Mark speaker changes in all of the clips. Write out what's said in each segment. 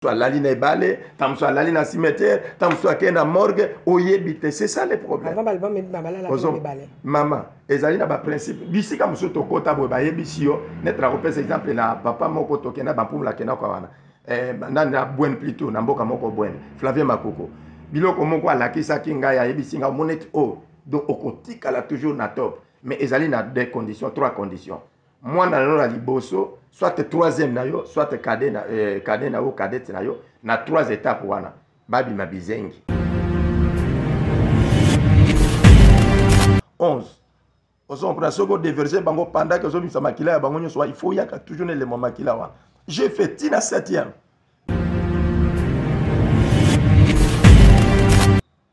Speaker 1: soit la ligne balé, tam soit la ligne à cimetière, tam soit qui na morgue, oyebite, c'est ça le problème. Maman, ezali na ba principe, bisi ka muso to kota bo ba yebisi yo, netra ko pesa exemple na papa moko to kena ba pumla kena kwa wana. Na bwen plutôt na mboka moko bwen, Flavien Makoko. Biloko moko alakisa ki ngai ayebisi nga monet o, donc okotika la toujours na top, mais ezali na deux conditions, trois conditions. Moi na la liboso, soit troisième na yo, soit cadet na yo, cadette na yo, na trois étapes wana. Babi mabizengi. 11. On prend ce qu'on déverse bango pendant que zo makila bango nyo il faut yaka toujours les moments makila wa. J'ai fait tina 7e.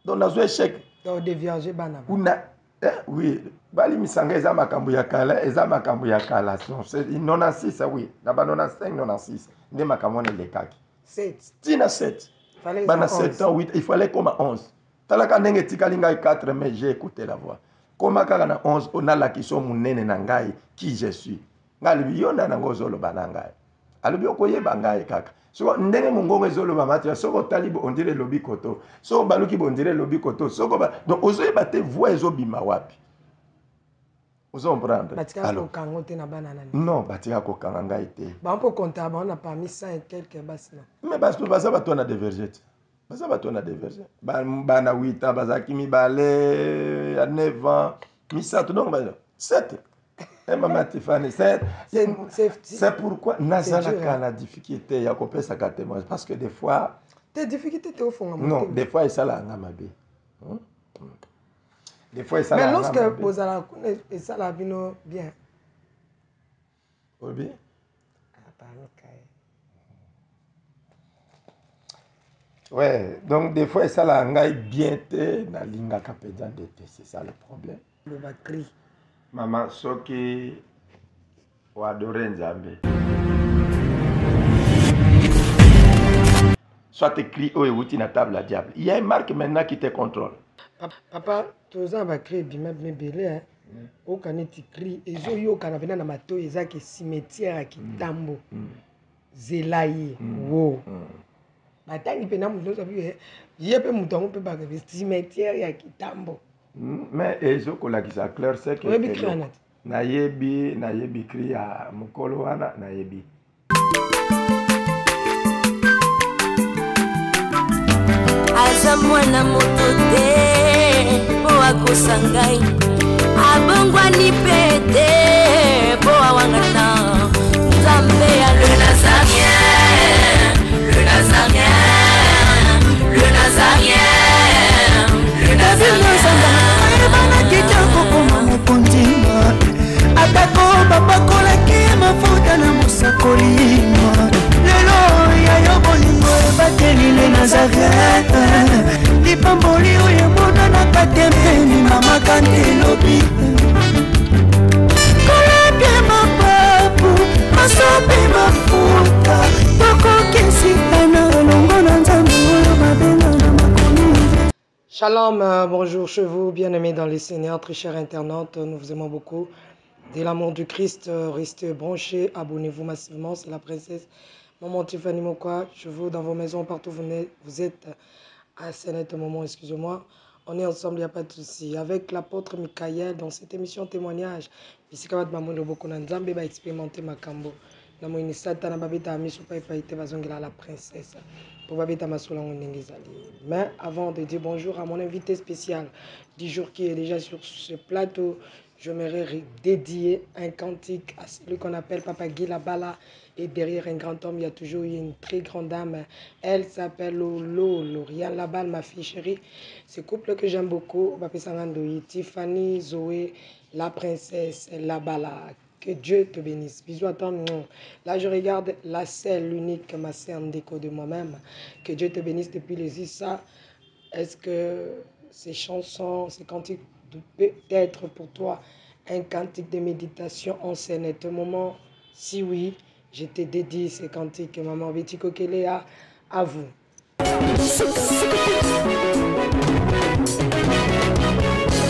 Speaker 1: Donc na zo échec.
Speaker 2: Donc déviager bana.
Speaker 1: Oui, bali misanga eza makambo ya kala, eza makambo ya kala. C'est 96 oui, na ba 95 96. Nde makambo ne lekaki.
Speaker 2: 7.
Speaker 1: Tina 7. Bana 7 ans 8, il fallait comme 11. Talaka ndenge tikali ngai 4 mais j'ai écouté la voix. Koma kaka na 11 on a la question munene na ngai qui je suis. Ngali biyona na ngozolo banangai. Alobi okoyeba ngai kaka. So ndenge mongongo ezolo ba matia soko talibo on dirait lobi koto. So baluki on dirait lobi koto. Soko ba donc ozoyeba te voix ezobima wapi. Ozo comprendre.
Speaker 2: Batika ko kango te na banana.
Speaker 1: Non, batika ko kanga ngai te.
Speaker 2: Ba on peut compter on a parmi 100 et quelques basna.
Speaker 1: Mais parce que ça va toi na divergente. Ça va tourner des versets. Bana 8 ans, bazaki mi balé à 9 ans, mi 7 donc 7. Et maman Tiffany 7. C'est pourquoi nazalaka la difficulté ya kopé sa témoignage parce que des fois
Speaker 2: tes difficultés te au fond.
Speaker 1: Non, des fois ça la ngamabe. Des fois ça la.
Speaker 2: Mais lorsque vous allez et ça la vino bien.
Speaker 1: Obi. Ouais, donc des fois ça la ngai bien te na linga kapedjan de te, c'est ça le problème.
Speaker 2: Le bakri.
Speaker 1: Maman soki o adore Nzambe. Soit écrit au et na table à diable. Il y a une marque maintenant qui te contrôle.
Speaker 2: Papa, tous en bakri bima belé hein. O kaneti cri ezo yo kana vena na mato ezaki cimetière à Kitambo. Zelayi. Wo. Batangi pena muzo sabi yepe mutongo pe ba cimetière ya Kitambo.
Speaker 1: Mais ezo kola ki sa clair c'est que na yebi cri ya mukolo wana na yebi.
Speaker 3: Aza mwana moto te po akosangai abongwa ni pete po awangata Nzambe ya le Nazarien, le Nazarien, le Nazarien, le Nazarien.
Speaker 4: Bana kitoko koma mokondima atako babakola ki mafuta na musakolima lelo ya yo bolingo bateli le Nazarien lipamboli oyo mona na katempeni mama kantelobi koleke mapapu masopi mafuta tokokisi ana longo na Nzambe oyo babenga na makomi.
Speaker 2: Shalom, bonjour chez vous, bien-aimés dans les Seigneurs, très chers internautes, nous vous aimons beaucoup. Dès l'amour du Christ, restez branchés, abonnez-vous massivement, c'est la princesse Maman Tiffany Mokwa. Je vous dans vos maisons, partout vous êtes à Sénète Moment, excusez-moi. On est ensemble, il n'y a pas de souci. Avec l'apôtre Michael, dans cette émission témoignage, ici quand Mamono Bokona Nzambe va expérimenter Makambo. Namoini Satana Babita Amisopa et Païte Bazongela la princesse. Pour Babita Masoula Ngezali. Mais avant de dire bonjour à mon invité spécial du jour qui est déjà sur ce plateau, je m'aimerais dédier un cantique à celui qu'on appelle Papa Guy Labala. Et derrière un grand homme, il y a toujours une très grande dame. Elle s'appelle Lolo, Lauriane Labal, ma fille chérie. Ce couple que j'aime beaucoup, Tiffany, Zoé, la princesse Labala. Que Dieu te bénisse. Bisous à toi. Là, je regarde la selle unique, ma sœur déco de moi-même. Que Dieu te bénisse depuis les Issa. Est-ce que ces chansons, ces cantiques peut être pour toi un cantique de méditation en scène? Un moment, si oui, je te dédie ces cantiques, maman Betiko Kelea, à vous.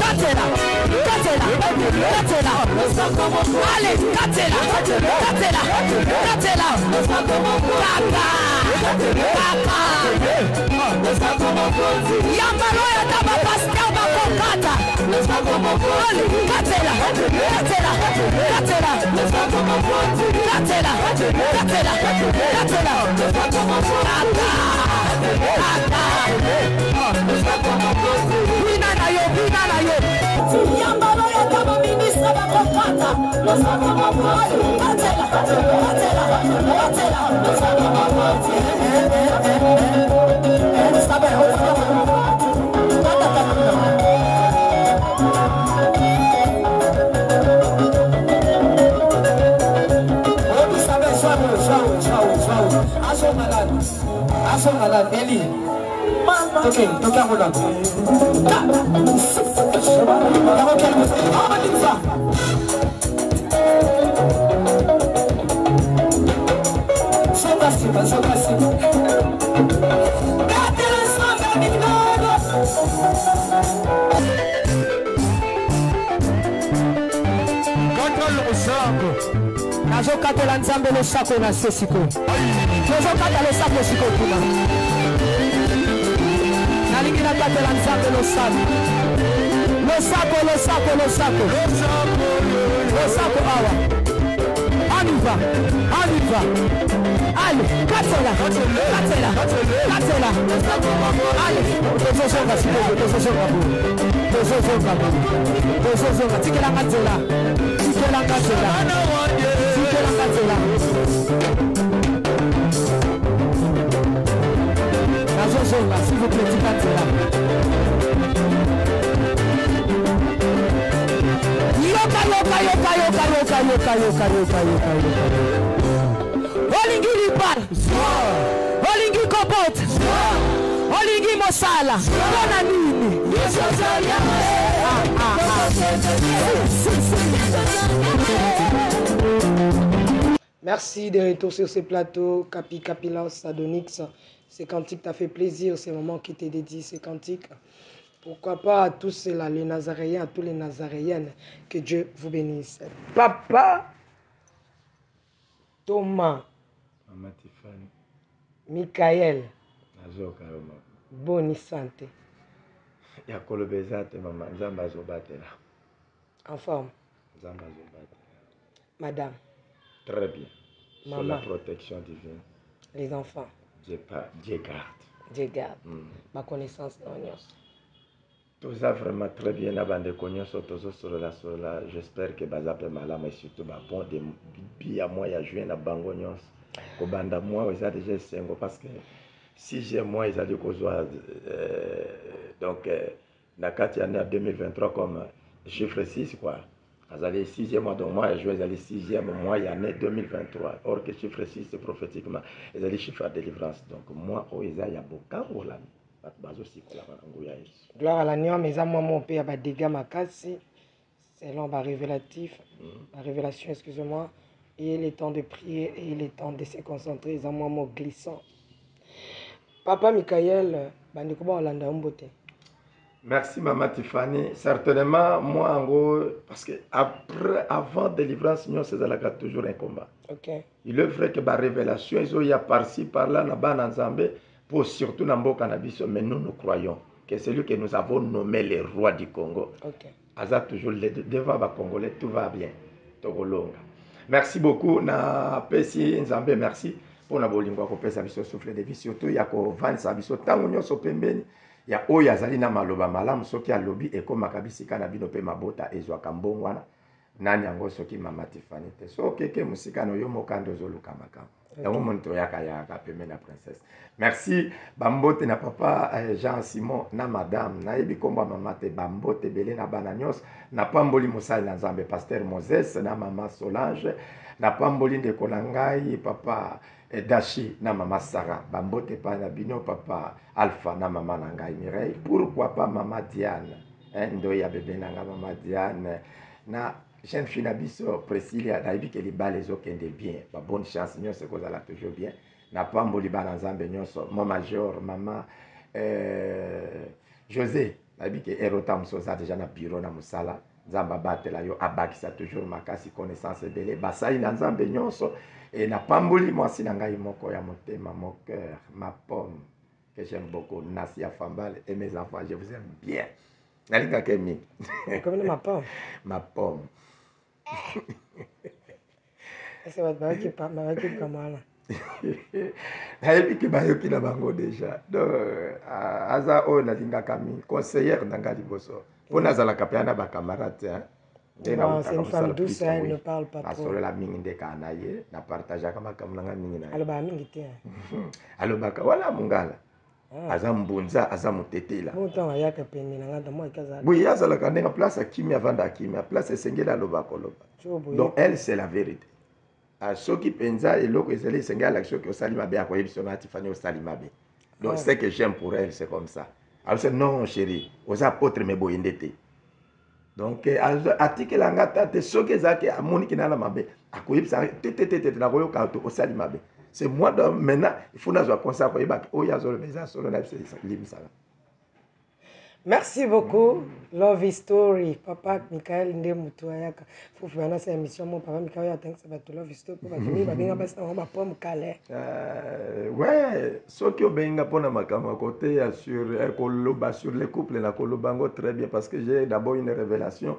Speaker 2: katela, katela, katela. Allez, katela, katela, katela. Kaka, Yambalo ya taba pastel bakokata. Allez, katela, katela, katela. Katela, katela, katela. Bina na yo, bina na yo. Yambalo ya taba ministra bakokata. Katela, katela, katela.
Speaker 4: Eli. Okay, toka mula. Nazokatela nzambe losako na sesiko. Nazokata losako siko kuna. Nalingi nakatela nzambe losako. Losako, losako, losako. Losako awa. Aniva, aniva. Allez, katela, katela, katela. Allez, tozosonga siko, tozosonga bu. Tozosonga bu. Tozosonga, tikela katela. Tikela katela. Tikela katela. Nazosonga, s'il vous plaît, tikela katela. Yoka, yoka, yoka, yoka, yoka, yoka, yoka, yoka, yoka, yoka. Olingi lipara, olingi kopote, olingi mosala, bona nini?
Speaker 2: Merci de retour sur ce plateau, Capi Capilas Adonix. Ce cantique t'a fait plaisir, c'est le moment qui t'est dédié, ce cantique. Pourquoi pas à tous ceux-là, les Nazaréens, à tous les Nazaréennes, que Dieu vous bénisse. Papa Thomas,
Speaker 1: Maman Tiffany,
Speaker 2: Michael,
Speaker 1: Nazoka Roma.
Speaker 2: bonne santé.
Speaker 1: Ya kolobezate maman, Nzamba zobatela.
Speaker 2: En forme.
Speaker 1: Nzamba zobatela.
Speaker 2: Madame.
Speaker 1: Très bien.
Speaker 2: Maman.
Speaker 1: Sur la protection divine.
Speaker 2: Les enfants.
Speaker 1: Dieu garde.
Speaker 2: Dieu garde. Ma connaissance non.
Speaker 1: Tout ça vraiment très bien avant de connaître sur la j'espère que bazape malama et surtout bon de bien moi ya juin na bango nyos ko banda moi ça déjà sengo parce que si j'ai moi ils allaient kozwa donc na kati année 2023 comme chiffre 6 quoi. Azali 6e mois donc moi juin azali 6e mois y année 2023 or que chiffre 6 c'est prophétiquement azali chiffre de délivrance donc moi o ya bokango la
Speaker 2: gloire à l'agneau, mais à moi mon père a des dégâts makasi selon ma révélatif, la révélation, excusez-moi, et il est temps de prier et il est temps de se concentrer à moi mon glissant. Papa Michael, bandikuba Olanda Mbote.
Speaker 1: Merci Maman Tiffany. Certainement moi en gros parce que après avant délivrance nous c'est toujours un combat.
Speaker 2: OK.
Speaker 1: Il est vrai que la révélation ils ont par-ci par-là na ban ensemble. Pour surtout Nambo Cannabis, mais nous croyons que celui que nous avons nommé le roi du Congo.
Speaker 2: Okay.
Speaker 1: Aza toujours le devant va congolais, tout va bien. Togolonga. Merci beaucoup na pesi Nzambe, merci pour na bolingo ko pesa biso souffle de vie surtout ya ko vansa biso tango nyoso pembeni ya oya zali na maloba malamu soki alobi e ko makabisi kana bino pe mabota ezwa kambongwana nani yango soki Mama Tiffany te so keke musika no yo mokando zoluka makam. Yango monto yaka pembeni na princesse. Merci bambote na papa Jean Simon na madame na yebi komba mama te bambote belé na bananyos na pamboli mosali na Nzambe pasteur Moses na mama Solange na pamboli ndeko na ngai papa Dashi na mama Sarah bambote pa na bino papa Alpha na mama na ngai Mireille pourquoi pas mama Diane ndo ya bébé na nga mama Diane na jeune fille na biso Priscilla na yebi ke libala ezokende bien ba bonne chance nyonso kozala toujours bien na pamboli bana Nzambe nyonso mon major mama José nayebi ke erota mosusu oza déjà na bureau na mosala nzambe abatela yo abakisa toujours makasi connaissance ebele basali na nzambe nyonso e napamboli mwasi na ngai moko ya motema mon cœur ma pomme que j'aime beaucoup Nasi Afambale et mes enfants je vous aime bien nalingaka mingi
Speaker 2: Comme ma pomme.
Speaker 1: ma pomme
Speaker 2: C'est votre bain qui parle, ma qui parle.
Speaker 1: nayebi ke bayoki na bango déjà donc aza oyo nalingaka mingi conseillère na ngai liboso mpo nazalaka mpe na bacamarade
Speaker 2: C'est une femme douce, elle ne parle pas trop.
Speaker 1: nasolola mingi nde kaka na ye napartageaka makambo na ngai mingi na ye
Speaker 2: alobaka mingi te
Speaker 1: alobaka wana mongala aza mbunza aza motetela
Speaker 2: moto ayaka pene na ngata mo ikaza
Speaker 1: boye azalaka ndenge place akimi avanda akimi place esengeli aloba koloba donc elle c'est la vérité soki mpenza eloko ezali esengeli alaki soki osali mabe akoyebiso na tifani osali mabe donc ce que j'aime pour elle c'est comme ça alors c'est non chéri oza apôtre me boye nde te donc atikela nga ta te soki ezalaki amoniki na mabe akoyebisa te nakoyoka to osali mabe c'est moi maintenant il faut nazwa conseil koyeba oyo azoloba eza solo na biso limisaka.
Speaker 2: Merci beaucoup. Love is Story. Papa Michael Ndemutu ayaka. Fufu yana sa émission mon papa Michael attend que ça va te Love is Story pour batini ba benga basa on ba pomme calé.
Speaker 1: Ouais, soki obenga pona makama côté sur koloba sur les couples na kolobango très bien parce que j'ai d'abord une révélation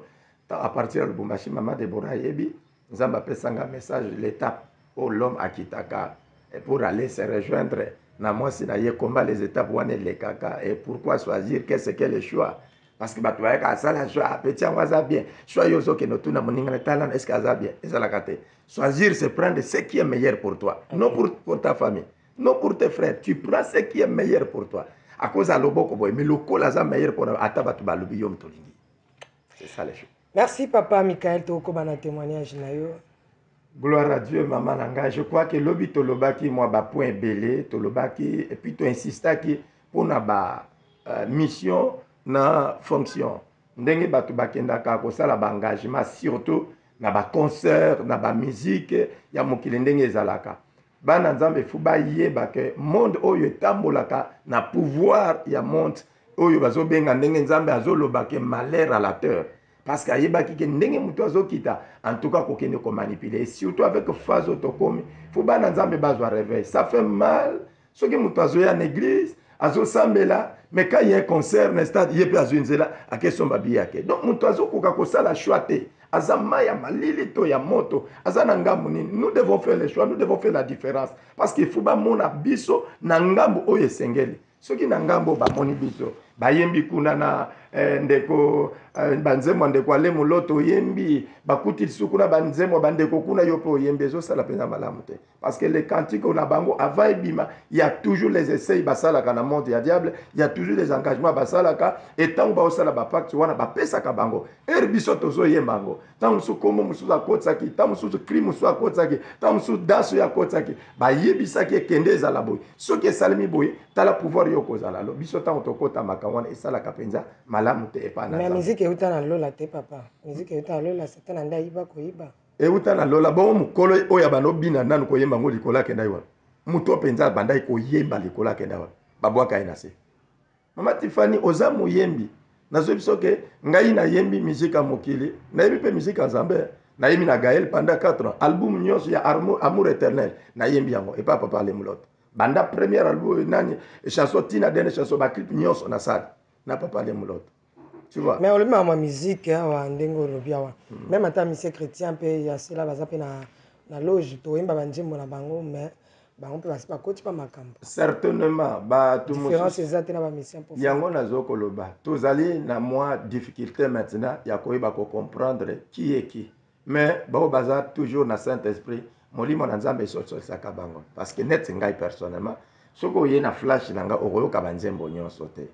Speaker 1: à partir de Lubumbashi maman Deborah Yebi nzamba pesanga message l'étape où l'homme akitaka pour aller se rejoindre. Na moi si na ye combat les étapes wane les kaka et pourquoi choisir qu'est-ce que le choix parce que batu ayaka sala choix petit en waza bien choix yozo que notu na moninga talent est-ce que aza bien et ça la kate choisir c'est prendre ce qui est meilleur pour toi non pour ta famille non pour tes frères tu prends ce qui est meilleur pour toi à cause à loboko boy mais le col aza meilleur pour ata batu balubi yom tolingi c'est ça les choses.
Speaker 2: Merci papa Michael toko bana témoignage na yo.
Speaker 1: Gloire à Dieu, maman Nanga. Je crois que l'obi tolobaki moi ba point belé tolobaki et puis tu insistaki pour na ba mission na fonction. Ndenge batu bakendaka ko sala ba engagement surtout na ba concert na ba musique ya mokili ndenge ezalaka. Bana nzambe fu ba yeba ke monde oyo etambolaka na pouvoir ya monde oyo bazobenga ndenge nzambe azolobake malheur à la terre. Parce que ayebaki ke ndenge mutu azokita en tout cas kokende ko manipuler surtout avec phase tokomi faut bana nzambe bazwa réveil ça fait mal soki mutu azoya en église azosambela mais quand il y a un concert na stade yepe azunzela akesomba biyake donc mutu azokoka kosala choix te azama ya malili to ya moto azana ngambu nini nous devons faire les choix nous devons faire la différence parce qu'il faut ba mona biso na ngambu oyo esengeli soki na ngambo ba moni biso bayembi kuna na ndeko banzemo ndeko ale moloto yembi bakuti sukuna banzemo bandeko kuna yopo yembi zo sala pena malamu te parce que les cantiques on a bango avant ebima il y a toujours les essais basala kana monde ya diable il y a toujours les engagements basala ka et tant ba osala ba pacte wana ba pesa ka bango biso tozo yembango tant musu komo musu za kotsaki tant musu crime musu akotsaki tant musu daso ya kotsaki ba yebisaki kende za la boy soki salimi boy tala pouvoir yoko za la lo biso tant tokota makawana esala ka penza malamu te epana
Speaker 2: mais musique euta na lola te papa musique euta na lola c'est un ndai ba koyiba
Speaker 1: euta na lola bon mukolo oya banobina nanu koyemba ngo likola kenda yo muto penza bandai koyemba likola kenda wa babwaka ina se mama Tiffany oza moyembi nazo biso ke ngai na yembi musique ya mokili na yebi pe musique nzambe na yemi na Gaël pendant 4 ans album nyonso ya amour éternel na yembi yango et pas papa le muloto banda premier album nani chanson tina dernière chanson ba clip nyonso na sala na papa le muloto tu vois
Speaker 2: mais on le met en musique wa ndengo lobia wa même ata musique chrétien pe ya cela baza pe na loge to yemba banjembo na bango mais bango pe basi bakoti pa makambo
Speaker 1: certainement ba tout
Speaker 2: différence ezate na ba mission pour
Speaker 1: yango nazo koloba tozali na moi difficulté maintenant ya koyeba ko comprendre qui est qui mais bao baza toujours na Saint-Esprit molimo na nzambe soso saka bango parce que net ngai personnellement soko ye na flash nanga okoyoka banzembo nyonso te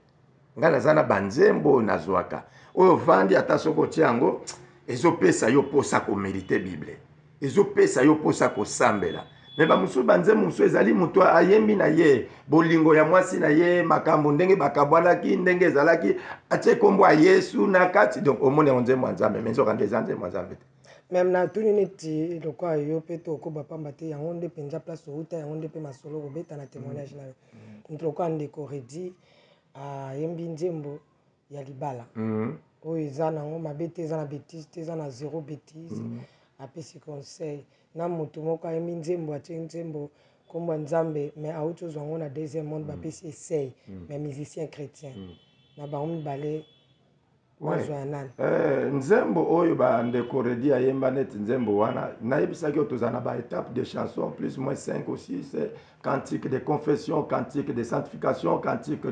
Speaker 1: nga nazana banzembo nazwaka oyo vandi ata soko tiango ezopesa yo posa ko mériter bible ezopesa yo posa ko sambela mais ba musu banzembo musu ezali mutu ayembi na ye bolingo ya mwasi na ye makambo ndenge bakabwalaki ndenge ezalaki atie kombo ya Yesu na kati donc omone onzembo nzambe mais nzoka ndeza nzembo nzambe
Speaker 2: même na tuni neti lokwa yo pe to ko bapamba te yango nde penza place outa yango nde pe masolo ko beta na témoignage na yo lokwa ndeko redi yembi nzembo ya libala oyo eza nango mabe te eza na bêtise te eza na zéro bêtise apesi conseil na moto moko ayembi nzembo atie nzembo kombo ya nzambe mais auti ozwa yango na deuxième monde bapesi essaye mais musicien chrétien na bango mibale bazwa ya nani
Speaker 1: nzembo oyo bandeko redi ayemba neti nzembo wana nayebisaki oyo toza na baétape de chanson plus moins 5 ou 6 cantique de confession, cantique de sanctification, cantique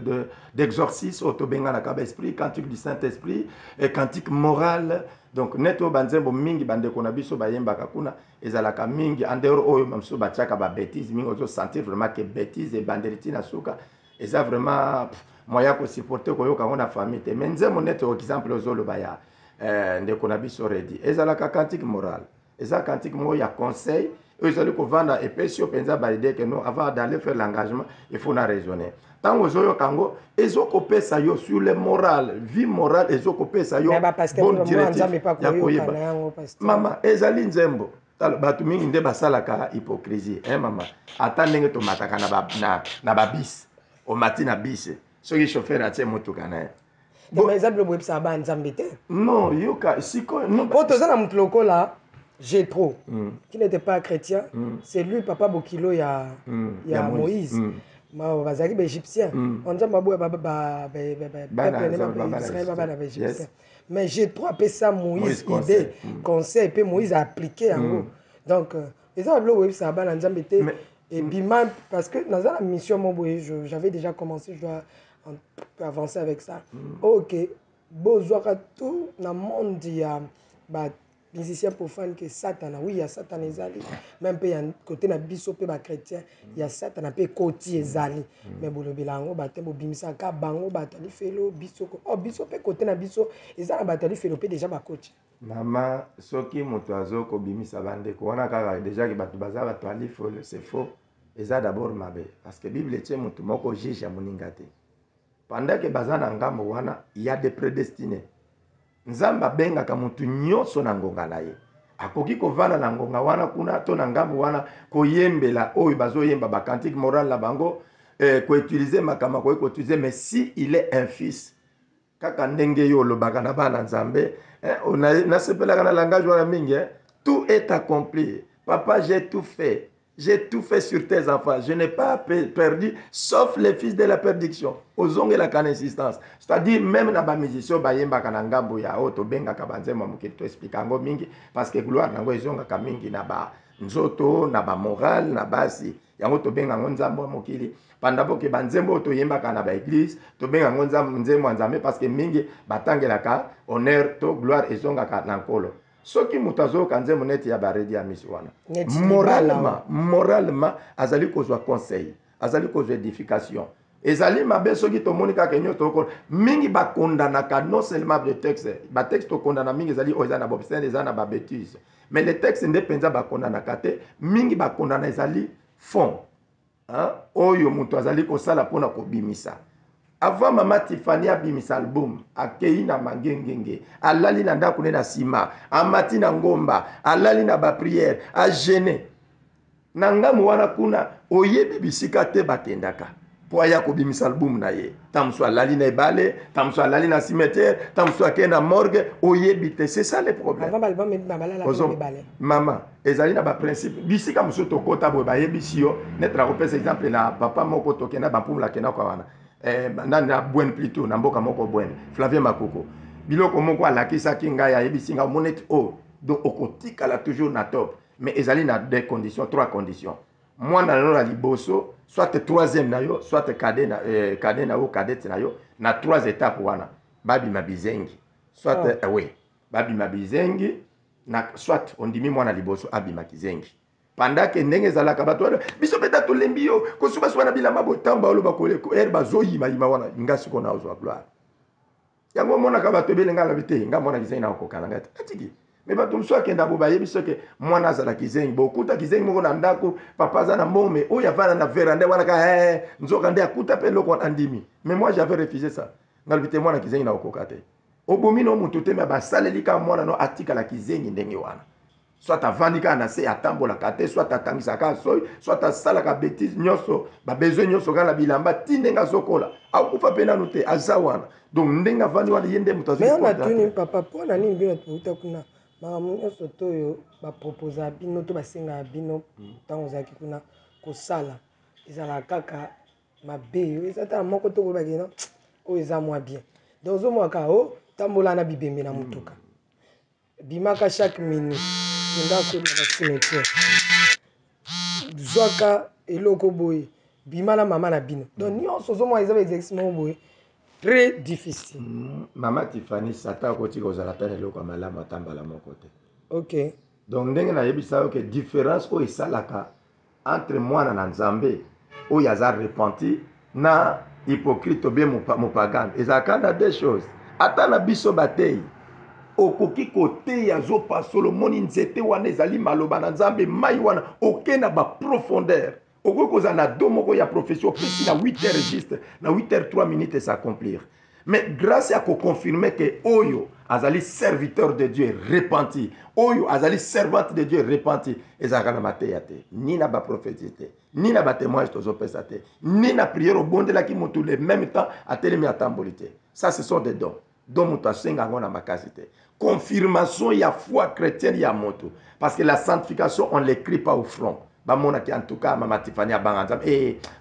Speaker 1: d'exorcisme, autobenganaka esprit, cantique du Saint-Esprit, et cantique moral. Donc neto banzembo mingi bandeko na biso bayembaka kuna ezalaka mingi en dehors oyo mamso batiaka ba bêtise mingi ozo sentir vraiment que bêtise et bandeliti na suka eza vraiment moya ko supporter ko yoka na famille te mais nzembo neto exemple ozolo baya ndeko na biso redi ezalaka cantique moral eza cantique mo ya conseil. Ils allaient vendre et puis si on pense à l'idée que nous, avant d'aller faire l'engagement, il faut en raisonner. Tant aux autres Congo, ils ont coupé ça sur le moral, vie morale, ils ont coupé ça yo. Bonne directive. Maman, ils allaient nzembo. Batu mingi nde basalaka hypocrisie. Maman, attendez to mataka na babis. O matina bis. Ce qui chauffeur a tie motuka na.
Speaker 2: Bon, mais exemple le ça ba nzambe te.
Speaker 1: Non, yoka siko non.
Speaker 2: Pour to za na mutloko là. Jétro, qui n'était pas chrétien, c'est lui, papa Bokilo, il y a Moïse. Bazali égyptien. On dit égyptien. Mais Jétro appelé ça Moïse, idée, conseil, puis Moïse a appliqué en gros. Donc, les gens ont ça va dans et Bima, parce que dans la mission, j'avais déjà commencé, je dois avancer avec ça. Ok, besoin tout dans le monde, il y a musicien profane que Satan, oui, il y a Satan et Zali. Même il y a un côté na biso pe ba chrétien, il y a Satan pe côté Zali. Mais bo le bilango ba tembo bimisa ka bango ba tali felo biso ko. Oh biso pe côté na biso, ezala ba tali felo pe déjà ba coach.
Speaker 1: Maman, soki moto azo ko bimisa bande ko wana kaka déjà que batu baza ba tali felo, c'est faux. Eza d'abord mabe parce que Bible tient moto moko juge ya moninga te. Pendant que bazana ngambo wana, il y a des prédestinés. Nzamba benga ka mutu nyonso na ngonga na ye akoki kovana na ngonga wana kuna to na ngambo wana koyembela oyo bazoyemba ba cantique moral la bango ko utiliser makama ko utiliser mais si il est un fils kaka ndenge yo lobaka na bana nzambe na sepela kana langage wana mingi tout est accompli papa j'ai tout fait sur tes enfants. Je n'ai pas perdu, sauf les fils de la perdition. Ozonge la can insistance. C'est-à-dire, même dans la musicien, bayemba kanangambo ya oto benga kabanzema mukito explicango mingi, parce que gloire nango ezonga kamingi na ba nzoto, na ba moral, na basi. Yango to benga ngonzambo mokili. Pandabo ke banzembo to yemba kana ba église, to benga ngonzambo nzembo nzambe parce que mingi batangela ka honneur to gloire ezonga ka nankolo. Ce qui mutazo kanze moneti ya baredi ya misiwana. Moralement, azali kozwa conseil, azali kozwa édification. Ezali mabe soki to monika kenyo to ko mingi ba kondana ka non seulement le texte, ba texte to kondana mingi ezali ozana bobsene ezana ba bêtise. Mais le texte ndepenza ba kondana kate, mingi ba kondana ezali fond. Hein? Oyo mutu azali ko sala pona ko bimisa. Avant Mama Tiffany abimisa album, akei na mangengenge, alali na ndako na sima, amati na ngomba, alali na ba prière, a gêné. Nangamu wana kuna oyebi bisika te bakendaka. Po aya ko bimisa album na ye. Tamso alali na ebale, tamso alali na cimetière, tamso akei na morgue, oyebi te, c'est ça le problème.
Speaker 2: Avant album babala la ebale.
Speaker 1: Maman, ezali na ba principe. Bisika muso to kota bo ba yebisi yo, netra ko pesa exemple na papa moko to kena ba mpumla kena kwa wana. Na bwen plutôt na mboka moko bwen Flavien Makoko biloko moko alakisa kinga ya yebisinga monet o do okotika la toujours na top mais ezali na deux conditions, trois conditions. Moi na la liboso soit troisième na yo soit cadet na o cadet na yo na trois étapes wana babi mabizengi soit oui babi mabizengi na soit on dimi moi na liboso abi makizengi. Pendant que ndenge zalaka bato biso beta to lembi yo ko suba suba na bilamba botamba oloba ko herba zoyi ma wana ngasi ko na ozwa gloire yango mona ka bato belenga la bite nga mona kizengi na okokana ngati atiki me bato mso akenda bo bayebi soke mwana zala kizengi bokuta kizengi moko na ndako papa za na mbome oya vana na veranda wana ka nzoka nde akuta pe loko andimi mais moi j'avais refusé ça ngal bite mwana kizengi na okokate obomino mutu te me basaleli ka mwana no atika la kizengi ndenge wana soit avandi kaka na se atambolaka te, soit atangisaka soi, soit asalaka bêtise nyonso babesoin nyonso kaka na bilamba ti ndenge azokola akufa mpe nanu te aza wana. Donc ndenge avandi wana ye nde moto azwi.
Speaker 2: Mais on a tuni papa mpo na nini bino touta kuna makambo nyonso to oyo baproposa bino to basengaka bino ntango ozalaki kuna kosala ezalaka kaka mabe oyo eza tala moko to koyebaki no oyo eza mwa bien. Donc ozomona kaka o tambola na bibembe na motuka bimaka chaque minute kenda koyeba bacimetiere zwaka eloko boye bima na mama na bino. Donc nyonso ozomona eza baexercice moko boye très difficile.
Speaker 1: Maman Tiffany Satan akoti kozala ta na eloko ya malamu atambala moko te.
Speaker 2: Ok.
Speaker 1: Donc ndenge nayebisa yo ke différence oyo esalaka entre mwana na nzambe oyo aza repenti na hypocrite bien mopagane ezalaka na deux choses. Ata na biso batei okoki koteya zopasolo moni nzete wana ezali maloba na nzambe mai wana oke na baprofondeur okoki kozala na do moko ya profession opesi na 8 heures juste na 8 heures 3 minutes s'accomplir. Mais grâce à confirmer que Oyo azali serviteur de Dieu repenti, Oyo azali servante de Dieu repenti, ezalaka na mateya te, ni na ba prophétie, ni na ba témoignage tozopesa te, ni na prière au bon de la qui monte le même temps à telemi atambolité. Ça ce sont des dons. Dont moto asenga ngo na makasi te. Confirmation ya foi chrétienne ya moto parce que la sanctification on l'écrit pas au front. Ba mona ki en tout cas Mama Tiffany abanga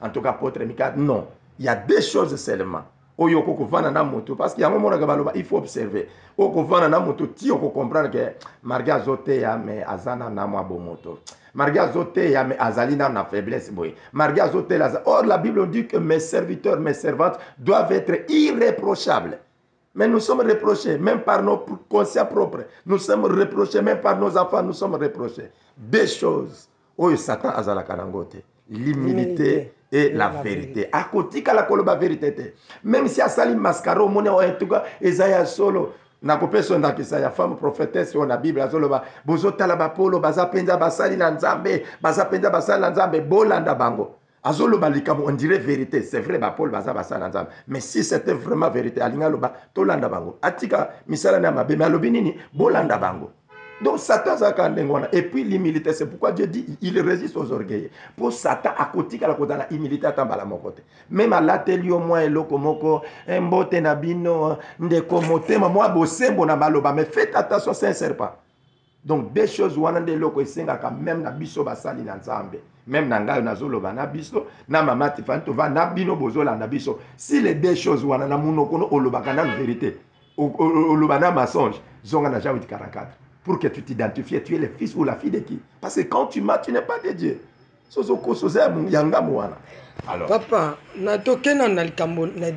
Speaker 1: en tout cas apôtre Mika non, il y a deux choses seulement. Oyo ko vana na moto parce que yango mona ka baloba il faut observer. O ko vana na moto ti o ko comprendre que marga zote ya mais azana na mwa bo moto. Marga zote ya mais azali na faiblesse boy. Marga zote la or la Bible dit que mes serviteurs, mes servantes doivent être irréprochables. Mais nous sommes reprochés même par nos conscients propres. Nous sommes reprochés même par nos enfants, nous sommes reprochés. Deux choses. Oyo Satan azala kanangote. L'humilité et la vérité. À côté la koloba vérité. Même si asali mascaro mone en tout cas Esaïa solo na kopeso ndakisa ya femme prophétesse on la Bible azoloba bozotala bapolo bazapenza basali na nzambe bazapenza basali na nzambe bolanda bango. Azoloba likamo on dirait vérité, c'est vrai bapolo basali na nzambe. Mais si c'était vraiment vérité alinga loba tolanda bango. Atika misala na mabe mais alobi nini bolanda bango. Donc Satan zaka ndengwana et puis l'humilité c'est pourquoi Dieu dit il résiste aux orgueilleux. Pour Satan à côté kala ko na humilité atambala mon côté. Même à l'atelier moi eloko moko mbote na bino ndeko motema moi bosembo na maloba mais faites attention c'est un serpent. Donc des choses wana de loko esenga ka même na biso basali na nzambe. Même na ngai na zoloba na biso na Mama Tiffany to va na bino bozola na biso. Si les deux choses wana na munoko no olobaka na vérité. Oloba na mensonge zonga na Jean 8:44. Pour que tu t'identifies, tu es le fils ou la fille de qui? Parce que quand tu mens, tu n'es pas de Dieu. Alors,
Speaker 2: papa,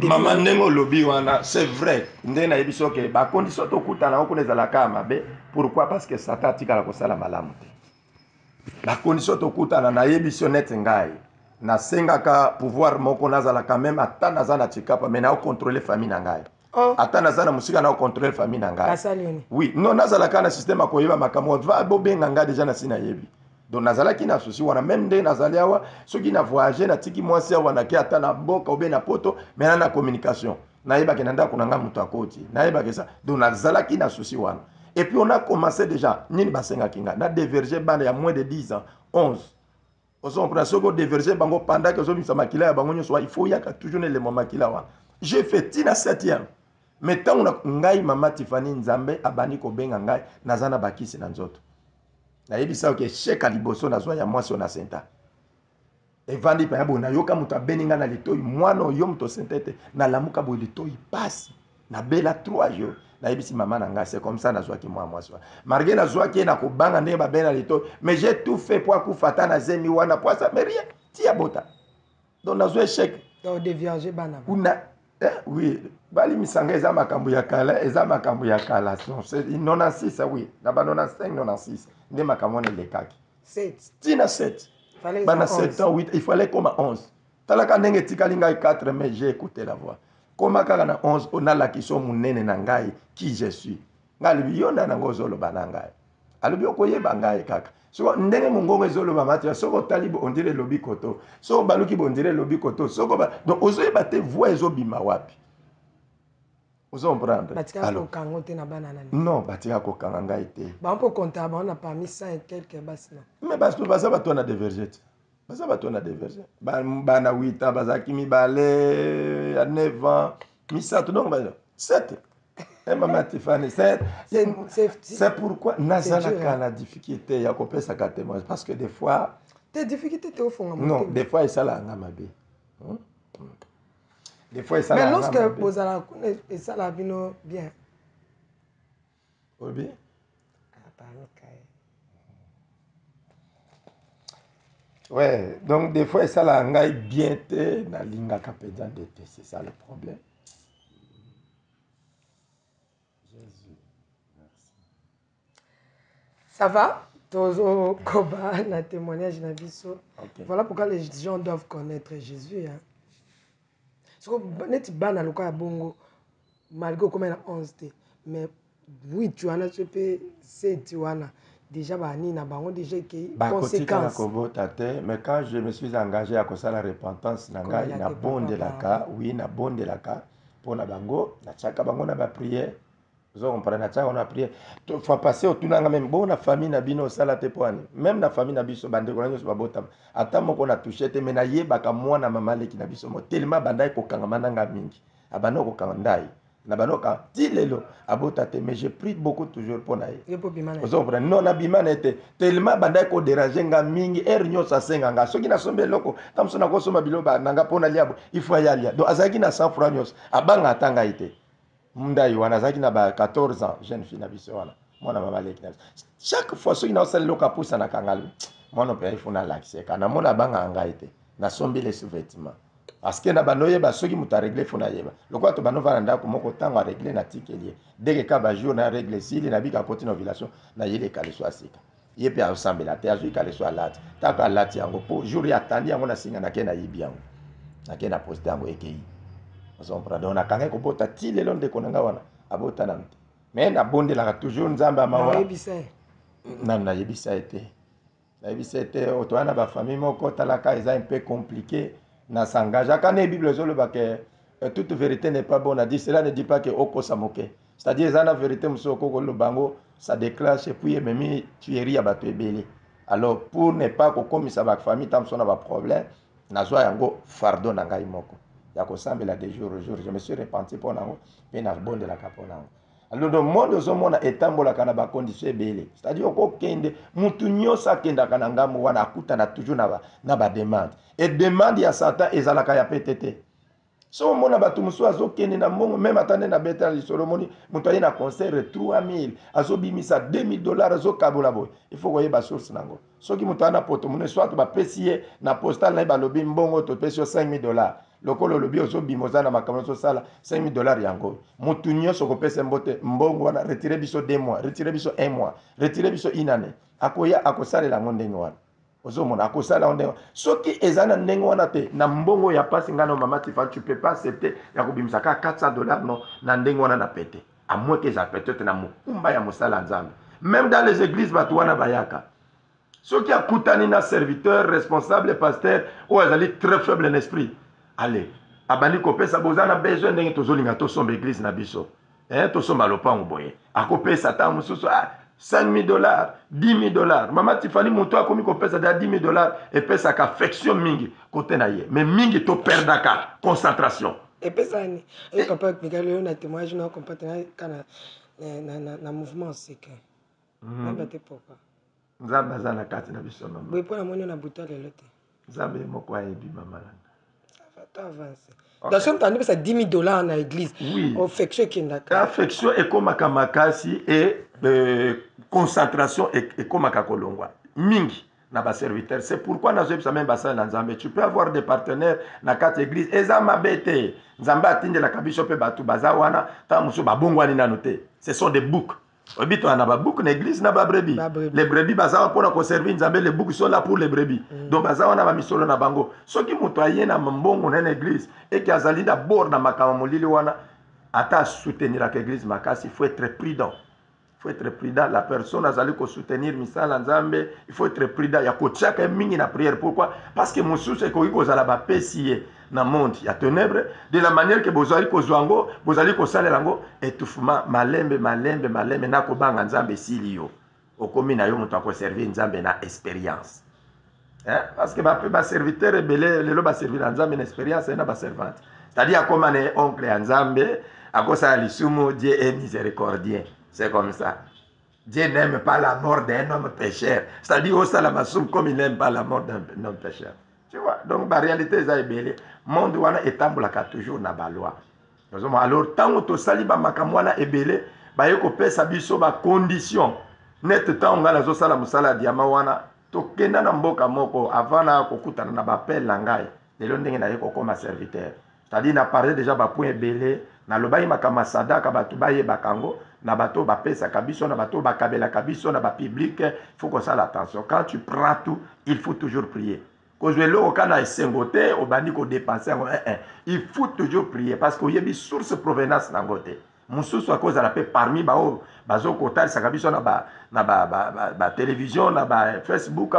Speaker 1: maman nengo lobi wana, c'est vrai. Ndé na yebiso ke ba condition to kutana oko nezala ka mabe. Pourquoi? Parce que Satan tika la kosala malamu te. La condition to kutana na yebiso net ngai. Na senga ka pouvoir moko nazala quand même atana zana tikapa mais na contrôler famille na ngai. Ata nazana musika na contrôler famille na ngai. Oui, non nazala kana système akoyeba makambo va bobenga nga déjà na sina yebi. Donc nazala ki na souci wana même ndé nazali awa soki na voyager na tiki mwasi wana ki ata na boka obe na poto mais na communication. Naïba ki nanda kunanga mutu akoti. Naïba ke ça. Donc nazala ki na souci wana. Et puis on a commencé déjà nini basenga kinga na diverger bande ya moins de 10 ans, 11. On prend ce que diverger bango pendant que zo bisa makila ya bango nyoso il faut yaka toujours le moment makila wana. J'ai fait tina 7e. Mais tant on a ngai Mama Tiffany Nzambe abani ko benga ngai nazana bakisi na nzoto. Na yebisa ke cheka liboso na zwa ya mwasi ona senta. Evandi pa yabo na yoka muta beninga na litoi mwana yo muto sentete na lamuka bo litoi passe na bela 3 jours. Na yebisi mama na ngai c'est comme ça na zwa ki mwasi. Marge na zwa ki na ko banga ne ba bena litoi mais j'ai tout fait pour kufata na zemi wana pour ça mais rien tia bota. Donc na zwa chèque.
Speaker 2: Donc déviager bana.
Speaker 1: Una oui, bali misanga eza makambo ya kala, eza makambo ya kala. C'est 96 oui, na ba 95 96. Nde makambo ne lekaki.
Speaker 2: 7.
Speaker 1: Tina 7.
Speaker 2: Fallait
Speaker 1: Bana 7 ans 8, il fallait comme 11. Talaka ndenge tikali ngai 4 mais j'ai écouté la voix. Comme kaka na 11 on a la question munene na ngai qui je suis. Ngali yonda na ngozolo banangai. Alobi okoyeba ngai kaka. So ndenge mongongo ezoloba matia soko talibo on dirait lobi koto soko baluki on dirait lobi koto soko ba donc ozoyeba te voix ezobima wapi Vous comprenez?
Speaker 2: Alors,
Speaker 1: non, batika ko kanga été.
Speaker 2: On peut compter, on a parmi 100 et quelques basses.
Speaker 1: Mais parce que ça va tourner diverger. Ça va tourner diverger. Bana 8 ans, bazaki mi balé à 9 ans, mi ça tout donc 7. Et maman Tiffany, c'est pourquoi nazala la difficulté ya ko pesa ka témoin parce que des fois
Speaker 2: tes difficultés te au fond.
Speaker 1: Non, des fois ça la ngamabe. Des fois ça.
Speaker 2: Mais lorsque vous allez et ça la vino bien.
Speaker 1: Oui. Ouais, donc des fois ça la ngai bien te na linga kapedjan de te, c'est ça le problème. Jésus, merci.
Speaker 2: Ça va? Tozo Koba na témoignage na biso. Voilà pourquoi les gens doivent connaître Jésus hein. Parce que net bana loka bongo malgré comme na 11 mais oui tu en as ce peu c'est tu en as déjà bani na bango déjà qui conséquences.
Speaker 1: Mais quand je me suis engagé à cause de la repentance nanga na bonde la ka, oui na bonde la ka pour na bango na chaka bango na ba prière. Vous comprenez na chaka on a prié. Faut passer autour na même bon na famille na bino sala te poani. Même na famille na biso bande ko na so babota. Ata moko na touché te mena yeba ka mwana mama leki na biso mo tellement bandai ko kanga mananga mingi. Abano ko kanga ndai. Na banoka tilelo abota te mais je prie beaucoup toujours pour naï. Vous comprenez non abimana était tellement bandai ko déranger nga mingi ernyo sa senga nga soki na sombe loko tam sona ko soma biloba nanga pona liabo il faut y aller. Donc azaki na 100 francs nyos abanga tanga ite. Mundai wana azaki na ba 14 ans jeune fille na biso wana. Mwana mama leki na. Chaque fois soki na osala loka pusa na kangalu. Mwana pe il faut na l'accès kana mona banga nga ite. Na sombe les sous-vêtements. Parce que na banoye ba soki muta régler fona yeba lokwa to bano vana ndako moko tango régler na tikelier dès que ka ba jour na régler sili na bika côté novulation na yele kale so asika yepe a ensemble te azu kale so alati taka alati yango po jour ya tandi yango na singa na ke na yibi yango na ke na poster yango ekei on prend on a kanga ko bota tile londe konanga wana abota na mte mais na bonde la toujours nzamba mawa na yebisa été na yebisa été otoana ba famille moko talaka eza un peu compliqué. Na s'engage. Quand la Bible dit que toute vérité n'est pas bonne, dit cela ne dit pas que oko samoke. C'est-à-dire que la vérité musoko le bango ça déclenche et puis même tuerie à bateau belé. Alors pour ne pas que comme ça va famille tam son a problème, na zo yango fardo na ngai moko. Ya ko sambela de jour au jour, je me suis repenti pour nango pe na bon de la capona. Alors le monde zo mona etambola kana ba condition belé. C'est-à-dire ko kende mutu nyosa kenda kana ngamu wana akuta na toujours na ba demande. Et demande ya Satan ezalaka ya PTT. So mona batu muso azokende na mongo même atande na beta li solomoni muto na concert 3000 azobimisa $2000 azokabola boy. Il faut koyeba source nango. Soki muto na poto mune soit ba pesier na postal na ba lobi mbongo to pesio $5000. Lokolo lobi ozobimoza na makambo so sala $5000 yango. Mutu nyoso ko pesa mbote mbongo wana retirer biso 2 mois, retirer biso 1 mois, retirer biso 1 année. Akoya akosala la ngonde ngwana. Ozomona akosala onde soki ezana ndenge wana te na mbongo ya pasi ngano mama Tiffany tu peux pas accepter ya kobimisa ka $400 non na ndenge wana na pete à moins que ça peut-être na mukumba ya mosala nzambe même dans les églises batu wana bayaka soki akutani na serviteur responsable pasteur ou azali très faible en esprit allez abandi kopesa bozana besoin ndenge tozolinga tosomba église na biso tosomba lopango boye akopesa ta mususu $5000, $10,000. Maman Tiffany Mouto a commis qu'on pèse $10,000 et pèse à affection mingi côté naïe. Mais mingi to perdre ka concentration.
Speaker 2: Et puis ça ni. Et papa Miguel on a témoigné non comportement kana na mouvement c'est que. Namba te pourquoi.
Speaker 1: Nzamba za na kati na biso mama.
Speaker 2: Oui pour la monnaie na buta le lote.
Speaker 1: Nzambe moko ayebi mama langa.
Speaker 2: Ça va t'avancer. Dans ce temps, c'est $10,000 dans l'église.
Speaker 1: Oui.
Speaker 2: Affection qui est
Speaker 1: affection et comme makasi et concentration et comme kolongwa. Mingi na ba serviteur. C'est pourquoi na zeb sa même basa na Nzambe. Tu peux avoir des partenaires na quatre églises. Eza mabete. Nzambe atinde la kabiso pe batu baza wana ta muso ba bongwani na noté. Ce sont des boucs. Obito na ba bouc na église na ba brebis. Les brebis baza pour na conserver Nzambe les boucs sont là pour les brebis. Donc baza wana ba misolo na bango. Soki muto ayena mbongo na église et qui azali d'abord na makambo lili wana ata soutenir la église makasi, il faut être prudent. Il faut être prudent. La personne azali ko soutenir misala Nzambe, il faut être prudent. Ya ko tchaka mingi na prière. Pourquoi? Parce que mususu ko iko zala ba pesier na monde ya ténèbre de la manière que bozali kozwa yango bozali kosalela yango étouffement malembe nakobanga nzambe esili yo okomi na yo moto akoservir nzambe na expérience. Parce que ba serviteur ebele lelo ba servir na nzambe na expérience na ba servante, c'est-à-dire comme un oncle ya nzambe akosala lisumu. Dieu est miséricordieux, c'est comme ça. Dieu n'aime pas la mort d'un homme pécheur, c'est-à-dire au salamasum comme il n'aime pas la mort d'un homme pécheur. Tu vois, donc la réalité est ebele monde wana etambolaka toujours na ba loi. Alors tant to saliba makamwana ebele ba yeko pesa biso ba condition net tant ngala zo sala musala diama wana tokenda na mboka moko avant na kokutana na bapel na ngai lelo ndenge na yeko koma serviteur, c'est-à-dire na parler déjà ba point ebele na lobai makama sadaka batu baye bakango na bato bapesa kabiso na bato bakabela kabiso na ba public. Il faut qu'on s'ala attention quand tu prends tout, il faut toujours prier. Kozwelo kana esengote obandi ko dépenser il faut toujours prier parce que yebi source provenance na ngote mususu à cause la paix parmi bao bazo kotali sakabiso na ba télévision na ba Facebook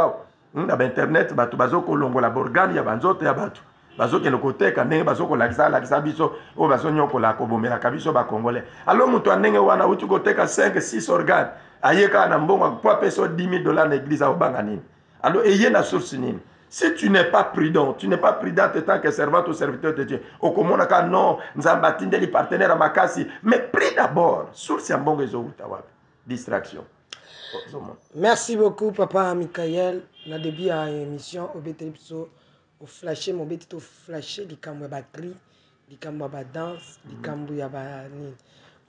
Speaker 1: na ba internet batu bazo kolongola borgane ya banzote ya batu bazo kene koteka ndenge bazo kolakisa biso o bazo nyoko la kobomela kabiso ba congolais. Alors mutu ndenge wana uti koteka 5-6 organes ayeka na mbongo kwa pesa $10,000 na église a obanga nini. Alors ayez na source nini. Si tu n'es pas prudent, tu n'es pas prudent en tant que servant ou serviteur de Dieu. Au commandant non, nzambatinde li partenaire à makasi, mais prie d'abord. Source ya mbongo ezo utawa. Distraction.
Speaker 2: Merci beaucoup papa Michael. Na début à émission au betelipso au flasher mon betit au flasher likambo ya ba cri, likambo ba danse, likambo ya ba ni.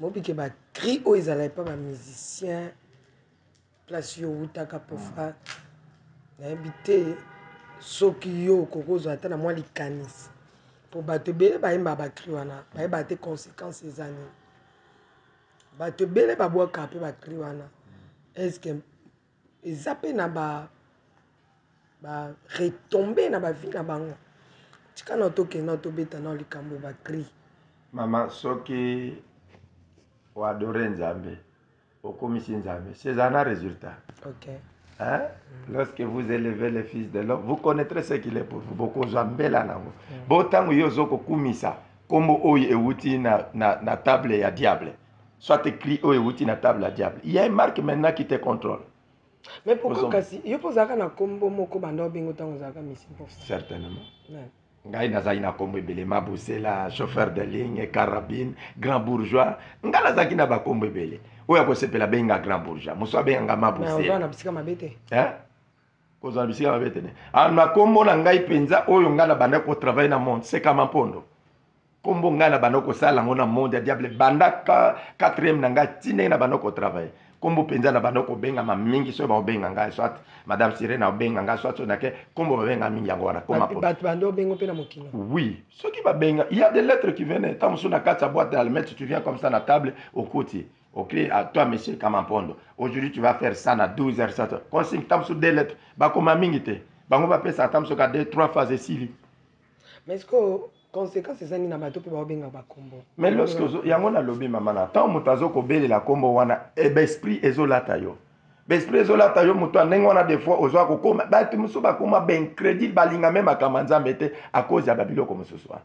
Speaker 2: Mo bike ba cri o ezala pas ba musicien. Place yo utaka pofa. Na invité soki yo kokozo ata na mwa likanisi po bato ebele bayemba bakri wana bayeba te conséquence eza nini. Bato ebele babwaka mpe bakri wana estce eza mpe na retombe na bavi na bango. Tika na tokenda tobeta na likambo ya bakri.
Speaker 1: Mama soki oadore nzambe okomisi nzambe c'est un résultat.
Speaker 2: Ok.
Speaker 1: Hein? Lorsque vous élevez le fils de l'homme, vous connaîtrez ce qu'il est pour vous. Beaucoup zambela nango. Botango yozoko kumisa. Kombo oyi ewuti na table ya diable. Soit écrit oyi ewuti na table ya diable. Il y a une marque maintenant qui te contrôle.
Speaker 2: Mais pourquoi kasi yo pozaka na kombo moko banda bingo tango zaka misi pour ça?
Speaker 1: Certainement.
Speaker 2: Ouais.
Speaker 1: Ngai nazali na kombo ebele mabusela, chauffeur de ligne, carabine, grand bourgeois. Ngala zaki na ba kombo ebele. Oya kosepela benga grand bourgeois. Muso benga mabusela.
Speaker 2: Mais on va na bisika mabete.
Speaker 1: Hein? Koza bisika mabete ne. Na kombo na ngai penza oyo ngala banda ko travailler na monde, c'est comme Mpondo. Kombo ngala banda ko sala ngona monde ya diable banda 4e na ngai tine na banda ko travailler. Kombo penza na banda ko benga ma mingi so ba benga ngai soit madame Sirena benga ngai soit na ke kombo ba benga mingi yango wana koma po.
Speaker 2: Bat bando bengo pe na mokino.
Speaker 1: Oui, ce qui va benga, il y a des lettres qui viennent tant sur na carte boîte d'allumettes, tu viens comme ça na table au côté. Ok, à toi, monsieur Kamampondo. Aujourd'hui, tu vas faire ça à 12h. Ça. Consigne, tam sur des lettres. Bah, comme mingite. Bah, on va faire ça, tam sur 2-3 phases ici.
Speaker 2: Mais est-ce que, conséquence, c'est ça, ni na bato pe ba benga ba combo.
Speaker 1: Mais lorsque, y a mon lobby, maman, tant moutazo ko bele la combo wana, et l'esprit ezolata yo. L'esprit ezolata yo, moutou, n'engona des fois, ozo ko koma, bah, tu moussou ba koma ben crédit, balinga même à kamanza mette, à cause ya babilo comme ce soir.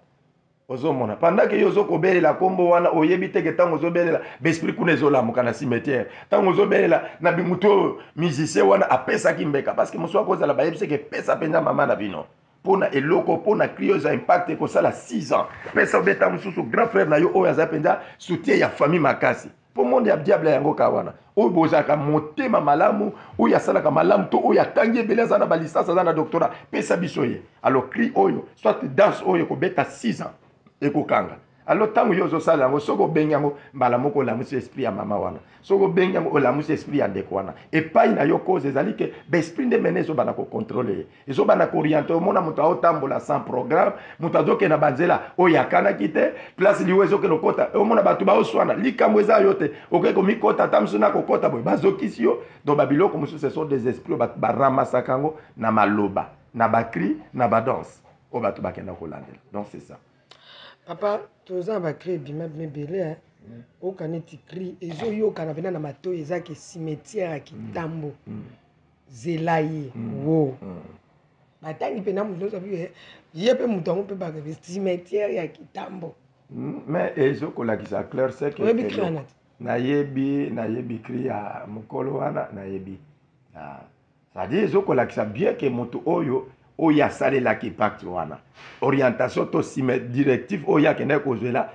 Speaker 1: Ozomona pendant que yozo ko belela kombo wana oyebi te ke tango zo belela besprit kuna ezola mukana cimetière tango zo belela na bimuto musicien wana apesa kimbeka parce que muso akoza la bayebise ke pesa penza mama na bino pona eloko pona crioza impact ko sala 6 ans pesa beta mususu grand frère na yo oyo aza penza soutien ya famille makasi po monde ya diable yango ka wana oyo bozaka motema malamu oyo asalaka malamu to oyo atangi ebele aza na balistance aza na doctorat pesa biso ye alors cri oyo soit danse oyo ko beta 6 ans ekokanga alors tango yozo sala ngo soko benyango mbala moko la musi esprit ya mama wana soko benyango la musi esprit ya ndeko wana et pas na yo cause ezali ke be esprit de menezo bana ko contrôler ezo bana ko orienter mona muto aotambola sans programme muto azoke na banzela oyakana kite place liwezo ke lokota omona batu ba oswana likambo eza yote okeko mikota tamsuna ko kota boy bazokisi yo do babiloko musu ce sont des esprits ba ramasakango na maloba na bakri na badanse o batu bakenda ko landela donc c'est ça.
Speaker 2: Papa, tous en va créer bimab mebele au kaneti cri ezo yo kana vena na mato ezaki cimetière ya Kitambo. Zelaye wo. batangi mpe na moto osabi ye mpe moto yango mpe bakabe cimetière ya kitambo
Speaker 1: mais ezokolakisa clair c'est que
Speaker 2: oyebi cri wana te
Speaker 1: nayebi cri ya mokolo wana nayebi c'est-à-dire ezokolakisa bien ke moto oyo asalelaki pacte wana orientation to directive oyo akendaki kozwela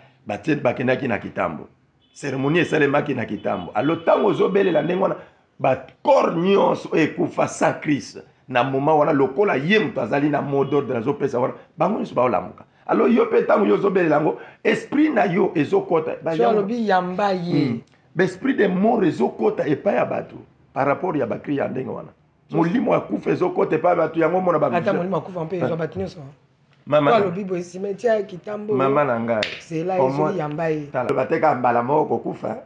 Speaker 1: bakendaki na kitambo cérémonie esalemaki na kitambo alo ntango ozobelela ndenge wana bakor nyonso ekufa sans Christ na moment wana lokola ye moto azali na mot d'ordre azopesa wana bango nyonso baolamuka alo yo mpe ntango yo ozobelela yango esprit na yo ezokota
Speaker 2: alobi yamba ye
Speaker 1: baesprit de mort ezokota epai ya bato par rapport ya bakri ya ndenge wana molimo akufa ezokota epai ya bato yango mona
Speaker 2: ata molimo akufa mpe ezwa bato nyonso alobi boye cimetière ya kitambo
Speaker 1: mama na ngai
Speaker 2: zela ezoli yamba ye
Speaker 1: bateka mbala moko kokufa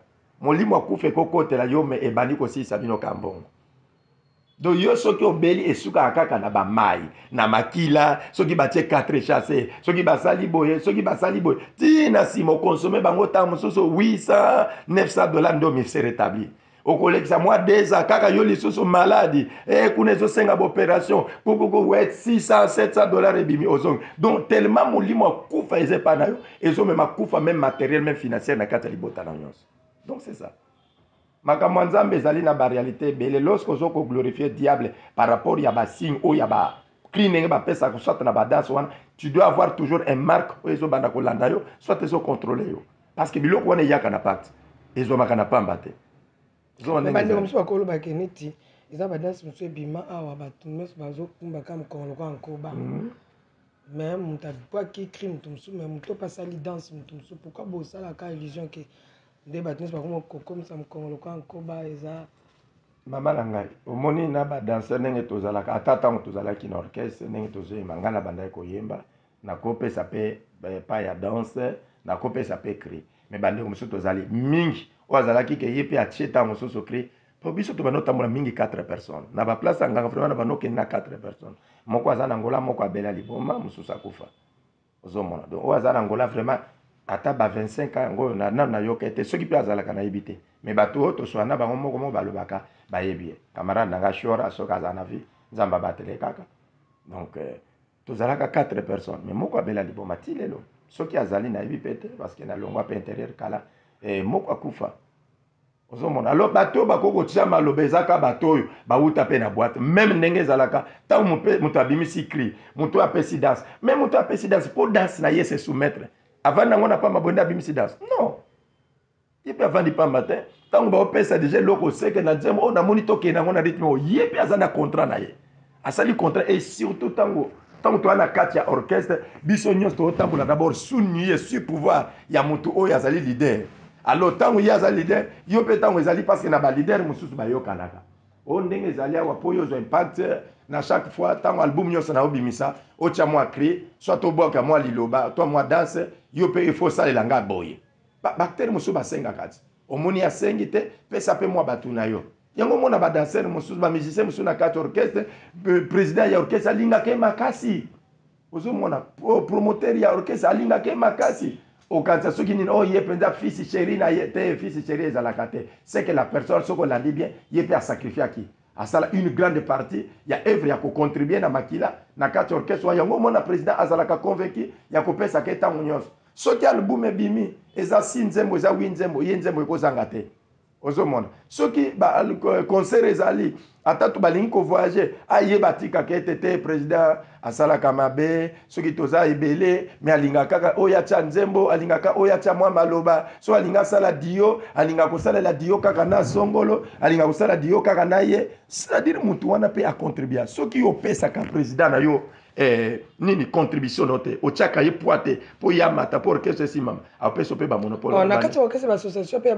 Speaker 1: molimo akufa ekokotela yo me ebandi kosilisa bino kambongo donc yo soki obeli esukaka kaka na bamai na makila soki batie 4 chasse soki basali boye tina nsima okonsome bango ntango mosusu 800 $900 ndo mifse rétabli okolekisa mwa 2 ans kaka yo lisusu maladi kuna ezosenga baopération kukuku wet 600 $700 ebimi ozongi donc tellement molimo akufa eza epai na yo ezomema kufa même matériel même financière na kati ya libota na nyonso donc c'est ça makambo nzambe ezali na baréalité ebele lorsque ozoko glorifier diable par rapport ya basigne oyo ya bakri ndenge bapesaka soit na badanse wana tu dois avoir toujours un marque oyo ezobanda kolanda yo soit ezocontrôle yo parce que biloko wana eyaka na pacte ezomaka na pamba te
Speaker 2: bandeko mosusu bakolobake neti eza badanse mosusu ebima awa bato nyonso bazokumbaka mokongo lokola nkoba mais moto abwaki cri moto mosusu mais moto mpe asali danse moto mosusu pourquoi bosalaka illusion ke nde bato nyonso bakokomisa mokongo lokola nkoba eza
Speaker 1: mama na ngai omoni na badanser ndenge tozalaka ata ntango tozalaki na orchestre ndenge tozoyemba ngai na bandaki koyemba nakopesa mpe epai ya danse nakopesa mpe cri mais bandeko mosusu tozali mingi oyo azalaki ke ye mpe atie ntango mosusu cri po biso tobanda otambola mingi 4 personnes na baplace ya nganga vraiment na banda okende na 4 personnes moko aza na ngola moko abela liboma mosusu akufa ozomona donc oyo aza na ngola vraiment ata ba 25 ans yango nano nayoka ete soki mpe azalaka nayebi te mais bato oyo toswana na bango moko balobaka bayebi ye camarade nanga shora soki aza na vie nzambe abatele kaka donc tozalaka 4 personnes mais moko abela liboma ti lelo soki azali nayebi pe te parce que nalongwa mpe intérieur kala moko akufa ozomona alo bato oyo bakoki kotia maloba ezaka bato oyo bauta mpe na boite même ndenge ezalaka ntango moto abimisi cri moto oyo apesi danse même moto oyo apesi danse mpo danse na ye se soumettre avant nango na pamba bonde abimisi danse non ye mpe avandi pamba te ntango baopesa deja eloko oseke na nzembo oyo namoni tokende yango na rythme oyo ye mpe aza na contrat na ye asali contrat et surtout ntango toza na kati ya orchestre biso nyonso tozotambola d'abord suni ye sur pouvoir ya moto oyo azali leader alors ntango ye azali leader yo mpe ntango ezali parce que na balider mosusu bayokanaka oyo ndenge ezali awa mpo oyo ozwa impact na chaque fois ntango album nyonso naobimisa otia mwa cri soit obwaka mwa liloba to mwa danse yo mpe ifo osalela nga boye baktere mosusu basengaka ti omoni asengi te pesa mpe mwa bato na yo yango mona badanser mosusu bamusicien mosusu na kati orchestre président ya orchestre alingaka ye makasi ozomona promoteur ya orchestre alingaka ye makasi okanisa soki nini oyo ye mpenza fils chéri na ye te fils chéri ezalaka te c'est que la personne soki olandi bien ye mpe asacrifiaki asala une grande partie ya œuvre ya kocontribue na makila na kati orchestre wa yango mona président azalaka convaincu ya kopesaka ye ntango nyonso soki album ebimi eza 6 nzembo eza 8 nzembo ye nzembo ekozanga te ozomona soki concert ezali ata to balingi kovoyage ayeba tikaka ete te président asalaka mabe soki toza ebele me alingaka kaka oyo atia nzembo alingaka oyo atia mwa maloba so alinga asala dio alinga kosalela dio kaka na songolo alinga kosala dio kaka na ye c'est-à-dire mutu wana mpe acontribua soki opesaka président na yo nini contribution note otiaka ye poite mpo ya mata mpo orchestre esimama apesa mpe bamonopole
Speaker 2: na kati ya orchestre bassociation mpe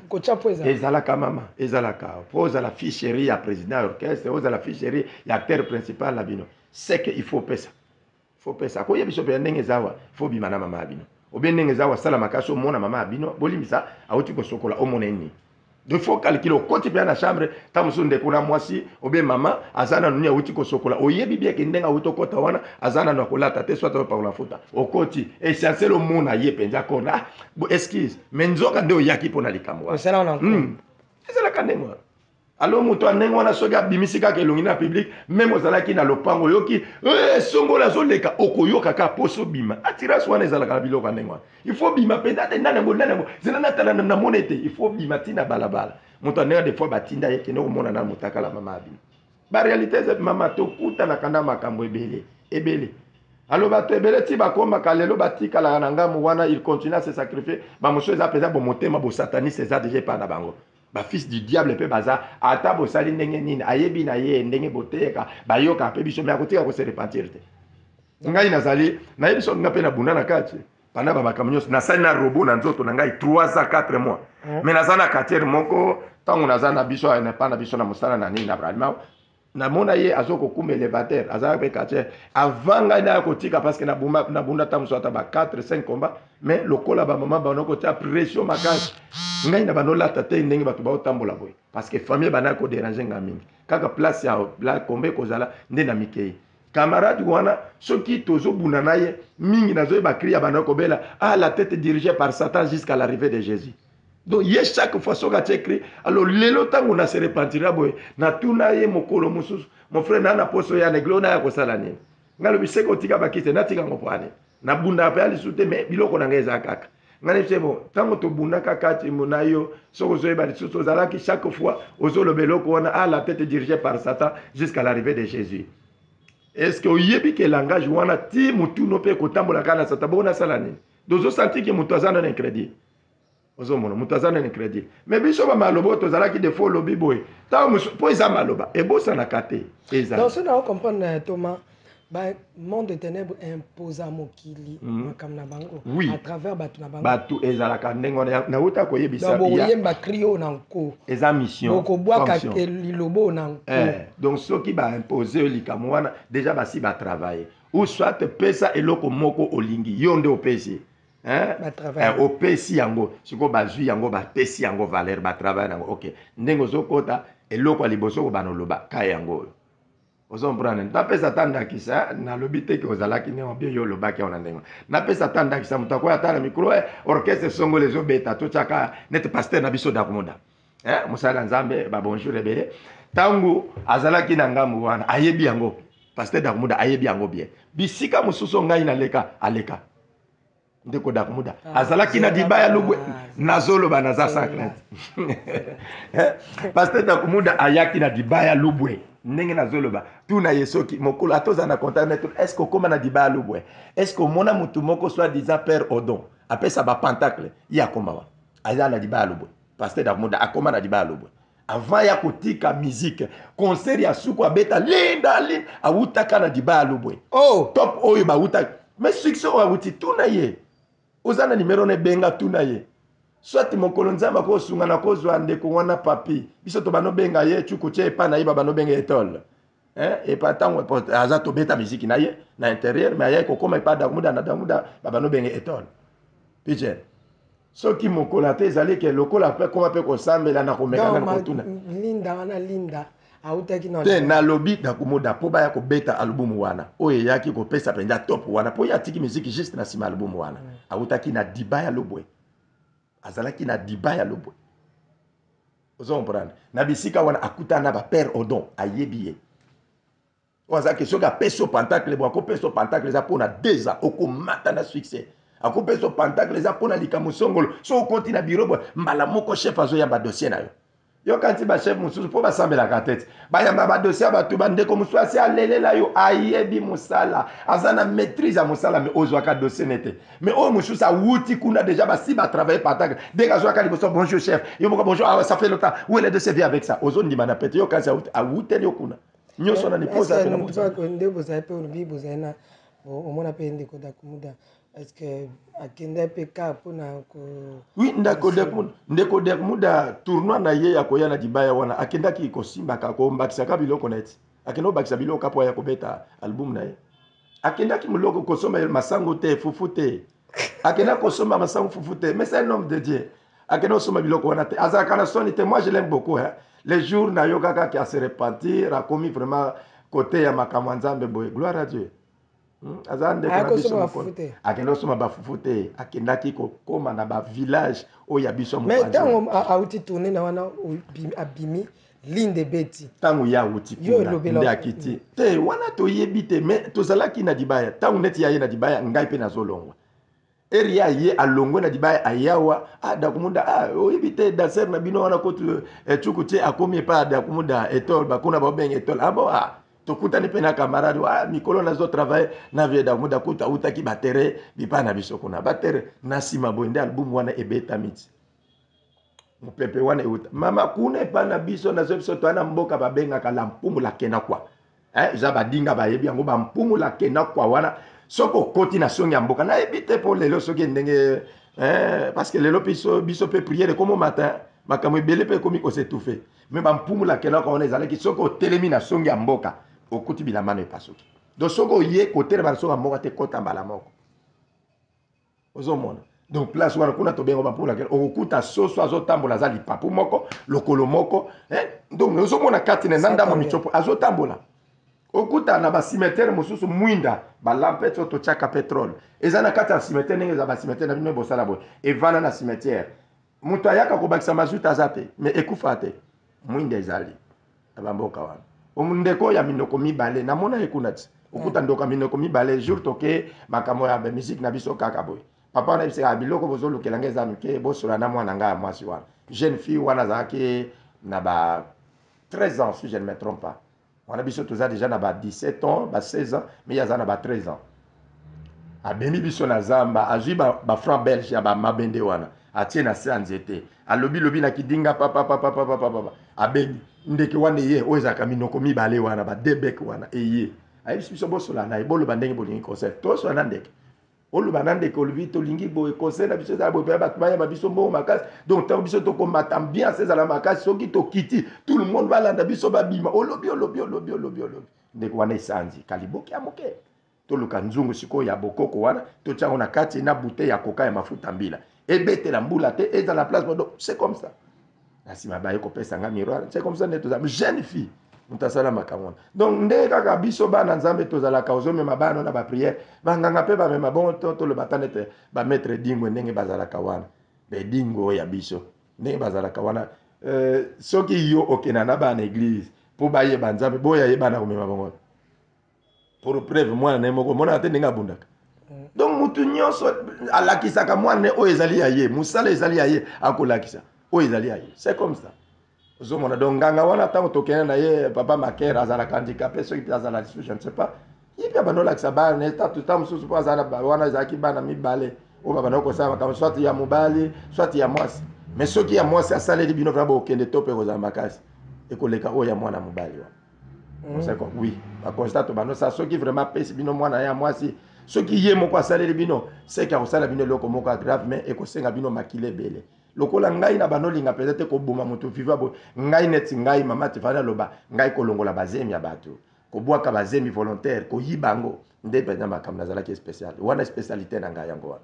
Speaker 2: kotia po
Speaker 1: ezalaka mama ezalaka mpo ozala ficherie ya président ya orchestre ozala ficherie ya acteur principal na bino c'est que il faut pesa akoyebi biso mpe ndenge eza awa fo bima na mama ya bino obe ndenge eza awa asala makasi omona mama ya bino bolimbisa awuti kosokola omona nini il faut calculer okoti mpe na chambre ntango mosusu ndeko na mwasi obe mama aza nanu nini awuti kosokola oyebi bieke ndenge awuti okota wana aza nanu akolata te soit opakola futa okoti essentiel omona ye mpenza kona excuse me nzoka nde oyaki mpo na likambo wana ezalaka ndenge wana alors moto ndenge wana soki abimisi kaka elongi na public même ozalaki na lopango yoki songo la zoleka okoyoka ka poso bima attirance wana ezalaka na biloko ndenge wana il faut bima peut-être nanango zela natala na monete il faut bima tina balabala moto ndenge des fois batinda ye kene komona na motakala mama abima ba réalité c'est mama tokuta na kanda makambo ebele alors bato ebele ti bakoma kalelo batikala na ngamu wana il continue à se sacrifier ba moso eza peza bo motema bo sataniste eza déjà pas na bango ba fils du diable pe baza ata bo sali ndenge nini ayebi na ye ndenge boteka bayoka pe biso me akotika ko se repentir te ngai nazali na yebiso nga pe na bunda na kati pana ba makamnyos na sali na robot na nzoto na ngai 3 à 4 mois mais nazana quartier moko tango nazana biso na pa na biso na musala na nini na bralima na mona ye azoko kumba élévateur azaka pe quartier avant ngai na kotika parce que na bunda tamuso ata ba 4 5 combats mais lokola ba maman ba noko tia pression makasi ngai na banolata te ndenge bato baotambola boye parce que famille bana ko déranger nga mingi kaka place ya la kombe kozala nde na mikei camarade wana soki tozobuna na ye mingi nazoyeba cria bana kobela la tête dirigée par Satan jusqu'à l'arrivée de Jésus. Donc ye chaque fois soka écrit alors lelo tango na se repentira boye na tuna ye mokolo mususu mon frère na poso ya neglo na ya kosala nini ngalo biseko tika bakite na tika ngopane na bunda pa ali sute mais biloko na ngeza kaka ngani c'est bon tango to bunda kaka ti munayo soko zoyeba lisusu zalaki chaque fois ozolo beloko wana la tête dirigée par Satan jusqu'à l'arrivée de Jésus. Est-ce que oyebi ke langage wana ti mutu no pe kotambola kana Satan bona sala nini dozo senti ke mutu azana na crédit ozomona mutu azana na crédit mais biso ba malobo to zalaki de faux lobby boy tango po eza maloba e bosa na kate eza
Speaker 2: donc ça na comprendre Thomas ba monde de ténèbres impose à mokili makam na bango
Speaker 1: oui.
Speaker 2: à travers batu na bango
Speaker 1: batu ezalaka ndenge na uta koyebisa
Speaker 2: donc yemba crio na nko
Speaker 1: eza mission
Speaker 2: donc boaka ke lilobo na nko
Speaker 1: donc soki ba imposer likamo wana déjà basi ba travailler ou soit pesa eloko moko olingi yonde opesi opesi yango siko bazwi yango bapesi yango valeur ba travailler yango OK ndenge ozokota eloko aliboso ko banoloba ka yango ozomprendre napesa tandakisa na lobi te ke ozalaki ne bien yo lobaki ona ndenge napesa tandakisa mutako ya tala micro orchestre songo les obeta to chaka net pasteur na biso dakumoda musala nzambe ba bonjour ebele tangu azalaki na ngambu wana ayebi yango pasteur dakumoda ayebi yango bien bisika mususu ngai na leka aleka ndeko dakumoda azalaki na dibaya lubwe nazolo banaza sacré pasteur dakumoda ayaki na dibaya lubwe ndenge nazoloba tuna yesoki mokolo atoza na contact net est-ce que koma na dibaya lubwe est-ce que mona mutu moko soit disant père Odon apesa ba pentacle ya komawa aza na dibaya lubwe pasteur dakumoda akoma na dibaya lubwe avant ya kotika musique concert ya suku abeta linda awutaka na dibaya lubwe top oyo ba wuta mais succès o awuti tuna ye ozana numéro ne benga tuna ye soit mokolo nzamba ko sunga na kozwa ndeko wana papi biso to bano benga ye chuku che pa na yiba bano benga etol et pas tango aza to beta musique na ye na intérieur mais aye ko koma pa damuda na damuda bano benga etol pije soki mokolo te zali ke lokola pe koma pe ko sambela na ko meka na kotuna
Speaker 2: linda wana linda autaki na
Speaker 1: te na lobi dakumoda po ba ya ko beta album wana oye yaki ko pesa penja top wana po ya tiki musique juste na sima album wana autaki na dibaya lobwe azalaki na dibaya lobwe ozomprendre na bisika wana akutana ba père Odon ayebi ye ozaki soka peso pentacle bo ko peso pentacle za pona 2 ans okomata na succès ako peso pentacle za pona likamo songolo so kontina bureau mbala moko chef azo ya ba dossier na yo kanti ba chef mususu po basambela ka tete bayamba ba dossier batu bandeko mususu asi alelela yo ayebi musala azana maîtrise ya musala mais ozwaka dossier nete mais o mususu awuti kuna déjà basi ba travailler pataga dès que azwaka liboso bonjour chef yo moko bonjour ça fait longtemps où est le dossier vient avec ça ozo ndima na pete yo kanti awuti yo kuna nyoso na nipoza pe na
Speaker 2: musa ko ndebo za pe on bibo za na omona pe ndeko dakumoda est-ce que akende pe ka pona ko
Speaker 1: oui ndeko dakumoda tournoi na ye ya koya na dibaya wana akendaki ko simba ka ko mbakisa ka biloko net akendo bakisa biloko po ya ko beta album na ye akendaki muloko ko soma masango te fufu te akenda ko soma masango fufu te mais c'est un homme de Dieu akendo soma biloko wana te azaka na sonite moi je l'aime beaucoup les jours na yo kaka qui a se repentir a commis vraiment côté ya makamwanzambe boy gloire à Dieu azande
Speaker 2: kana biso
Speaker 1: akenda soma bafufu te akendaki ko koma na ba village o ya biso
Speaker 2: mais tango auti tourner na wana abimi Linde Betty.
Speaker 1: Tango ya uti kuna nde akiti. Te wana toyebi te mais tozalaki na dibaya. Tango neti ya ye na dibaya ngai pe nazolongwa. Eri ya ye alongwe na dibaya ayawa dakumunda oyebi te daser na bino wana kotu chukuche akomi pa dakumunda etol bakuna babeng etol abo tokutani pe na camarade mikolo nazo travailler na vie dakumunda kuta utaki batere bipa na biso kuna batere na sima bonde album wana ebeta miti. Pepe wana euta mama kuna pa na biso na biso to ana mboka babenga kala mpumu la kena kwa za badinga bayebi yango ba mpumu la kena kwa wana soko koti na songi ya mboka na ebite po lelo soki ndenge parce que lelo biso pe prier comme au matin makamwe bele pe komi ko s'étouffer mais ba mpumu la kena kwa wana ezalaki soko telemi na songi ya mboka okuti bilamano epasoki donc soko ye kotere ba songa mboka te kota mbala moko ozomona. Donc place wana kuna tobengo ba pour laquelle okuta soso azotambola za lipapu moko lokolo moko donc ozomona kati na ndanda mo michopo azotambola okuta na ba cimetière mosusu mwinda ba lampe to chaka pétrole ezana kati ya cimetière ndenge za ba cimetière na bino bosala boy evana na cimetière mutu ayaka ko bakisa mazuta zape mais ekufa te mwinda ezali abamboka wana omundeko ya minoko mibale na mona ekunati okuta ndoka minoko mibale jour toke makamo ya musique na biso kaka boy. Papa na bisika biloko bozolo kelanga mike bosola na mwana nga mwasi wana jeune fille wana zaki na ba 13 ans si je ne me trompe pas. On a biso toza déjà na ba 17 ans, ba 16 ans, mais yaza na ba 13 ans. Abemi biso na zamba, azui ba franc belge ya ba mabende wana. Atie na se anzete. Alobi lobi na kidinga papa. Abemi ndeke wana ye oyezaka minoko mibale wana ba debek wana eye. Ayi biso bosola na ebolo bandenge bolingi concert. To so na ndeke. Olu banande ko lubi to lingi bo conseil na biso za bo ba baya ba biso mo makasi donc tant biso to komata ambiance za la makasi soki to kiti tout le monde va landa biso ba bima olobi ndeko wana isanzi kaliboki ya moke to luka nzungu siko ya bokoko wana to tsango na kati na bouteille ya coca ya mafuta mbila ebete la mbula te eza la place donc c'est comme ça nasima ba yeko pesa nga miroir c'est comme ça neto za jeune fille mutasala makamona donc nde kaka biso bana nzambe tozala ka ozomema bana na ba prière banganga pe ba mema bon to le batanete ba maître dingo ndenge bazala ka wana be dingo ya biso ndenge bazala ka wana soki yo okena na bana église po ba ye banzambe boya ye bana komema bongo pour preuve mwana ne moko mona te ndenge abundaka donc mutu nyonso alakisaka mwana o ezali ya ye musala ezali ya ye akolakisa o ezali ya ye c'est comme ça. Zomona donc nganga wana tango tokena na ye papa makera azala handicapé soki azala je ne sais pas yipi abanola kisaba ne tatu tamu susu pa azala wana zaki bana mibale o baba noko sala kama soit ya mobali soit ya mwasi mais soki ya mwasi asaleli bino vraiment okende tope kozala makasi ekoleka o ya mwana mobali wa on sait quoi oui ba constate bano ça soki vraiment pesi bino mwana ya mwasi soki ye moko asaleli bino c'est ka osala bino loko moko grave mais ekosenga bino makile bele lokola ngai na banolinga peut-être ko boma moto viva bo ngai neti ngai mama tifana loba ngai kolongola bazemi ya bato ko bwaka bazemi volontaire ko yibango nde pena makamna zala ki spécial wana spécialité na ngai yango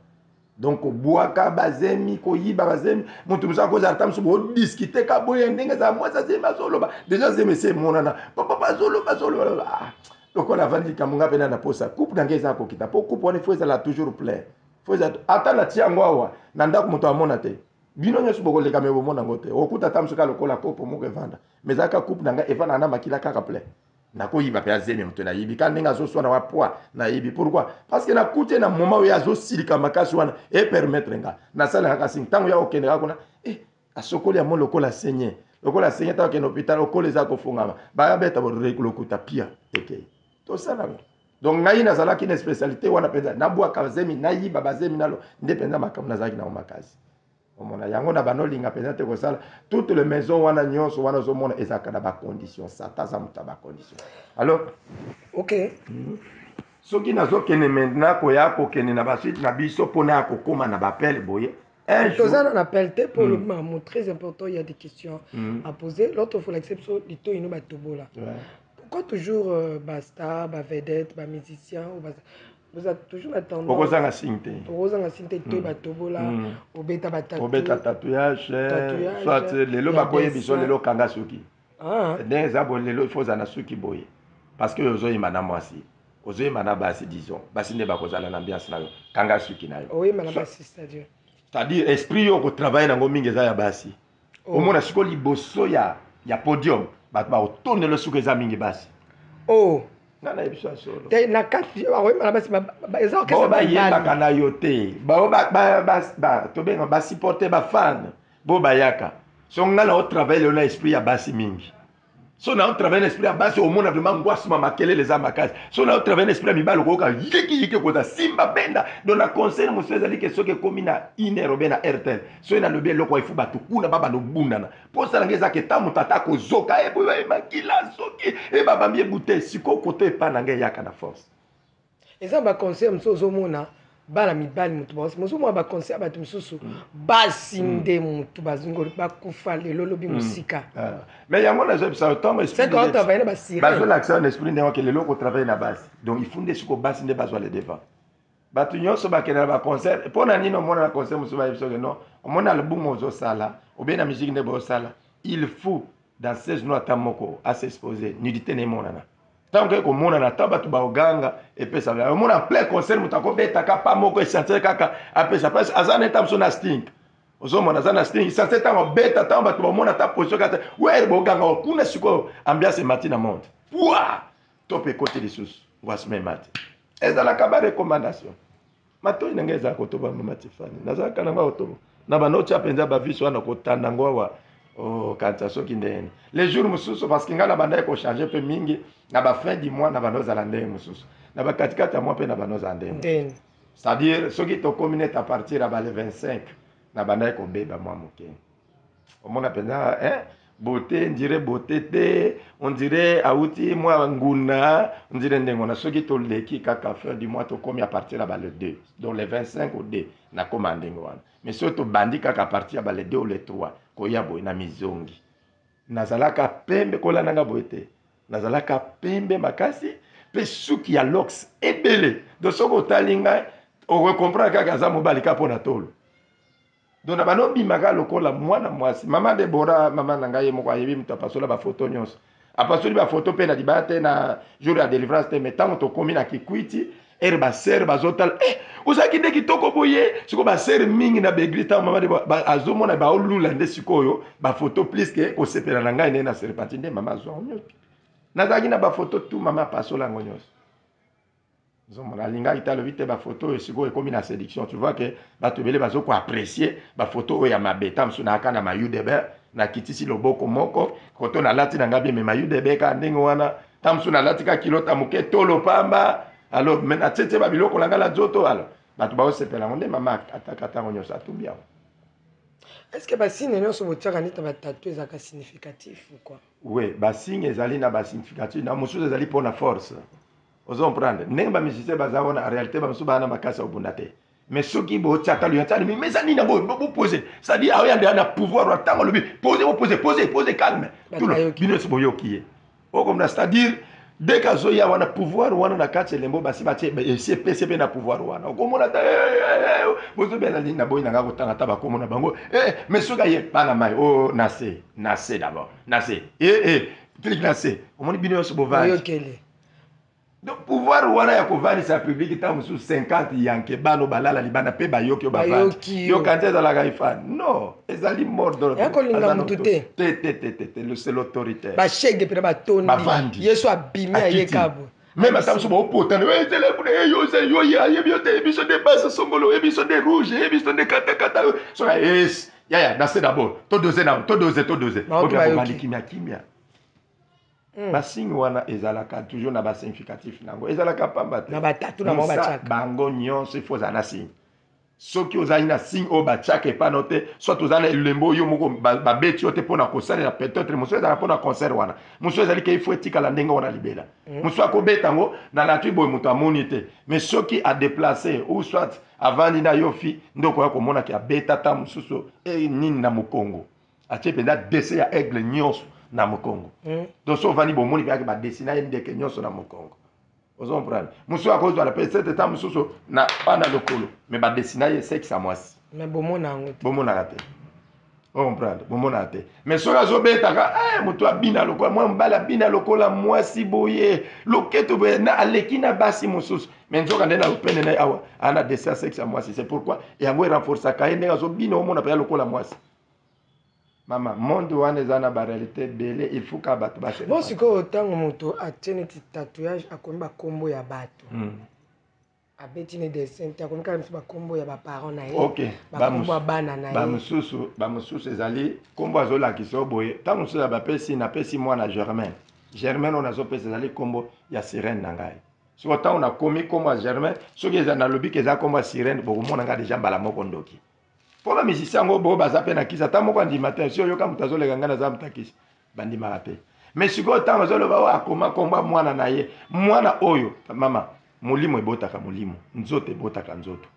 Speaker 1: donc ko bwaka bazemi ko yiba bazemi moto musa ko za tamsu bo discuter ka boye ndenge za moi ça c'est mazoloba déjà c'est monsieur monana papa bazoloba lokola vandi kamunga pena na posa coupe na ngai za ko kita po coupe on faut ça la toujours plein faut ça atala tia ngwawa na ndako moto amona te bino nyoso boko leka mebo mona ngote okuta tamsuka lokola kopo moko evanda mezaka coupe nanga evanda na makila kaka plein nako yiba pe azemi mto na yibi kan ninga zo sona wa poids na yibi pourquoi parce que na kute na moment où yazo silika makasi wana et permettre nga na sala kaka sing tango ya okendeka kuna asokoli ya mo lokola saigner ta ke hôpital okole za ko fungama ba beta bo lokuta pia eke to sala donc ngai na sala ki na spécialité wana penza na bwa kazemi na yiba bazemi nalo ndependa makamna zaki na makasi omona yango na banolinga peut-être ko sala toutes les maisons wana nyonso wana zo mona ezaka na ba conditions sata za muta ba conditions alors
Speaker 2: OK
Speaker 1: soki nazo kene maintenant ko ya ko kene na ba suite na biso pona ko koma na ba appel boye un jour
Speaker 2: ça on appelle te pour le moment très important il y a des questions à poser l'autre faut l'exception du to ino ba tobola pourquoi toujours basta ba vedette ba musicien ou vous avez toujours la tendance
Speaker 1: pourquoi ça nga sinte
Speaker 2: to ba tobola obeta
Speaker 1: tatouage soit lelo ba koye biso lelo kanga suki ndenge za bo lelo faut za na suki boye parce que ozo imana mwasi ozo imana basi disons basi nde ba kozala na ambiance na yo kanga suki na yo
Speaker 2: oui mana basi
Speaker 1: c'est-à-dire esprit yo ko travailler nango mingi za ya basi omona siko liboso ya ya podium bato baotondela suki eza mingi basi
Speaker 2: oh
Speaker 1: nga nayebi so ya solo
Speaker 2: te na kati bakoyebana basi eza orchestre
Speaker 1: bayebaka na yo te tobenga basupporte bafane bo bayaka so nga na otravaille leo na esprit ya basi mingi so na otravaille na esprit ya basi omona vraiment ngwasima makelele eza makasi so na otravaille na esprit ya mibali okoyoka yikiyiki koza simba benda don na conseil mosusu ezali ke soki ekomi na inere obe na rtl soki nalobi eloko ifu bato kuna babanda obundana mpo osalanga ezaka eta moto ata kozoka makila soki babambi ebute sikoyo koto epa na ngai eyaka na force
Speaker 2: eza baconseil mosusu ozomona bana mibali motu mozomona baconseil ya bato mosusu basi nde motu bazongoli bakufa lelo lobi mosika
Speaker 1: mais yango nazobisa ntango
Speaker 2: bazolakisa
Speaker 1: na esprit ndenge oke lelo okotravaille na basi donc il faut nde sikoyo basi nde bazwa le devant bato nyonso bakende na baconcert mpo na nini omona na concert mosusu bayebi soki non omona albumu ozosala obe na musique nde bozosala il faut dans 16 mois ata moko asexpose nudité na emonana ntango eke komonana ata bato baoganga epesa omona plein concert moto akobetaka pa moko esentie kaka apesa place aza na eta moso na sting ozomona aza na sting esentie ntango beta ntango bato bamona ata position kata were boganga kuna sikoyo ambiance emati na monde pwa to mpe ekoti lisusu ngwasima emati ezalaka barecommandation matoi na ngai ezala kotoba mama tifani nazalaka na ngai otobo na banotya mpenza baviso wana kotanda ngo awa kanisa soki ndeni les jours mosusu parce que ngai na bandaki kochange mpe mingi na bafin du mois na bando ozala ndenge mosusu na bakatikati ya mwa mpe na bando ozala ndenge c'est-à-dire soki tokomi neti a partir ya bale 25 na bandaki kobeba mwa moke omona mpenza beauté ndire beauté te on dirait auti mwa nguna on dirait ndenge na soki toleki kaka fin du mois tokomi à partir ya bale 2 donc les 25 au 2 nakoma ndenge wana mais soki tobandi kaka à partir ya bale 2 ou le 3 koya boye na mizongi nazalaka pembe kolandanga boye te nazalaka pembe makasi mpe suki ya lox ebele donc soki otali ngai okokomprendre kaka aza mobali ka mpo na tolo donc na banobimaka lokola mwana mwasi mama Debora mama na ngai ye moko ayebi moto apasola bafoto nyonso apasoli bafoto mpe na libaya te na jour ya délivrance te mais ntango tokomi na kikwiti ere basere bazotala ozalaki nde kitoko boye sikoyo basere mingi na baeglise ntango mama azomona baolula nde sikoyo bafoto plus ke kosepela na ngai nde na serpenti nde mama azwango nyonso nazalaki na bafoto tu mama apasola yango nyonso ozomona alingaki te alobi te bafoto oyo sikoyo ekomi na séduction tu vois ke bato ebele bazokoapprécie bafoto oyo ya mabe ta mosu naaka na mayudebe nakitisi loboko moko koto nalati na ngai bie me mayudebe ka ndenge wana ta mosu nalati ka kilota moke tolo pamba alors me natie babiloko na ngai la nzoto alors bato baosepela yango nde mama ataka ntango nyonso atumbi yango
Speaker 2: est-ce que basigne nyonso botiaka neti batatu ezalaka significatif ou quoi
Speaker 1: oui basigne ezali na basignificatif na mosusu ezali mpo na force ozomprendre ndenge bamusicien baza wana en réalité bamosusu baa na makasi ya obunda te mais soki botiaka loyantani mais eza nini yango bopose c'est-à-dire aoyandea na pouvoir wa ntango alobi pose calme bino esi boyoki ye okomna c'est-à-dire dès kazoya wana pouvoir wana na kati elembo basi batie esi epesi mpe na pouvoir wana okomona ta bozobela nini na boyi na ngai kotanga ta bakomona bango mais soki aye bana mai nase d'abord nase trik nase omoni bino nyonso bovandi donc pouvoir wana ya kovanisa public ntango mosusu 50 yanke bano balala libanda mpe bayoki yo bavandi yo kanti ezalaka ifani non ezali
Speaker 2: mordoyakolinga mutu te
Speaker 1: c'est l'autorité
Speaker 2: bashege mpe na batondi yesu abimi ayekabo
Speaker 1: même ata mosusu baopotana ayebi yo te ebiso nde base songolo ebiso nde rouge ebiso nde katakata soka yaya nase d'abord todoze bovandi kimia basigne wana ezalaka toujours na basignificatif nango ezalaka pamba te
Speaker 2: na batatu na batiaka
Speaker 1: bango nyonso ifo ozala na signe soki ozali na signe oyo batiaka epano te soit ozala na elembo oyo moko babeti yo te mpona kosalela peut-être mosusu ezalaka mpona concert wana mosusu ezali ke ifo etikala ndenge wana libela mosusu akobeta yango na natui boye moto amoni te mais soki adeplace ou soit avandi na yo fi nde okoya komonaki abeta ta mosusu nini na mokongo atie mpenza dese ya aigle nyonso na mokongo donc so ovandi bomoni mpe badesina ye ndeke nyonso na mokongo ozomprendre mosusu akozwala mpe sete ta mosusu na bana lokolo me badesina ye sexe ya mwasi
Speaker 2: me bomona yango te
Speaker 1: bomonaka te ozomprendre bomonaka te mais soki azobetaka moto abina lokola mwa mobali abina lokola mwasi boye loketo boye aleki na basi mosusu mais nzoka nde na lopene na ye awa ana desi ya sexe ya mwasi c'est pourquoi yango erenforçaka ye ndenge azobina omona mpe ya lokola mwasi Mama, monde wana eza na ba réalité belé, il faut ka bato ba se.
Speaker 2: Bon siko tango moto atene ti tatouage akomi ba kombo ya bato. Abeti ne dessin ta komi ka ba kombo ya ba parents na ye.
Speaker 1: OK.
Speaker 2: Ba kombo bana na ye.
Speaker 1: Ba mususu ezali kombo azola kiso boye. Tango so ba pesi na pesi mwana Germain. Germain on azo pesi ezali kombo ya sirène na ngai. So tango na komi kombo ya Germain, soki eza na lobi ke za kombo ya sirène boko mona nga déjà mbala moko ndoki. Pour la musicien ngo bo baza pe na kisa ta moko ndi matin so yoka mutazo le ngana za mtakisi bandi marape. Mais siko tango zo lo ba akoma komba mwana na ye. Mwana oyo mama molimo ebotaka molimo, nzoto ebotaka nzoto.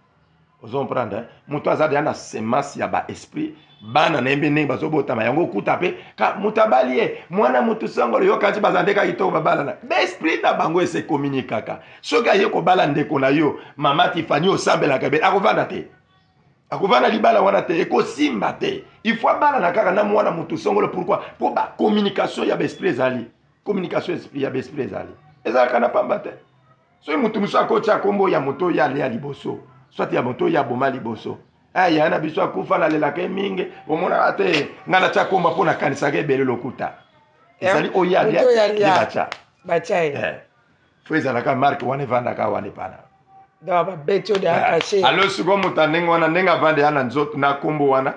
Speaker 1: Ozo comprendre muto azali na semence ya ba esprit bana na embe ndenge bazobotama yango kuta pe ka mutabalie mwana mutu songolo yo kanti bazandeka ito babala na ba esprit na bango ese communiquaka soki aye ko bala ndeko na yo mama Tifani osambela kabe akovanda te akovanda libala wana te ekosimba te il faut bala na kaka na mwana mutu songolo pourquoi pour ba communication ya ba esprit ezali communication ya ba esprit ezali ezalaka na pamba te so mutu muso akocha kombo ya moto ya le ya liboso soit ya moto ya boma liboso aya na biso akufa na lela ke mingi omona ate ngana cha komba pona kanisa ke bele lokuta ezali oya ya bacha fweza la ka marque wane vanda ka wane pana
Speaker 2: da ba beto de akache
Speaker 1: alo sugo mutanengo wana nenga vande ana nzoto na kombo wana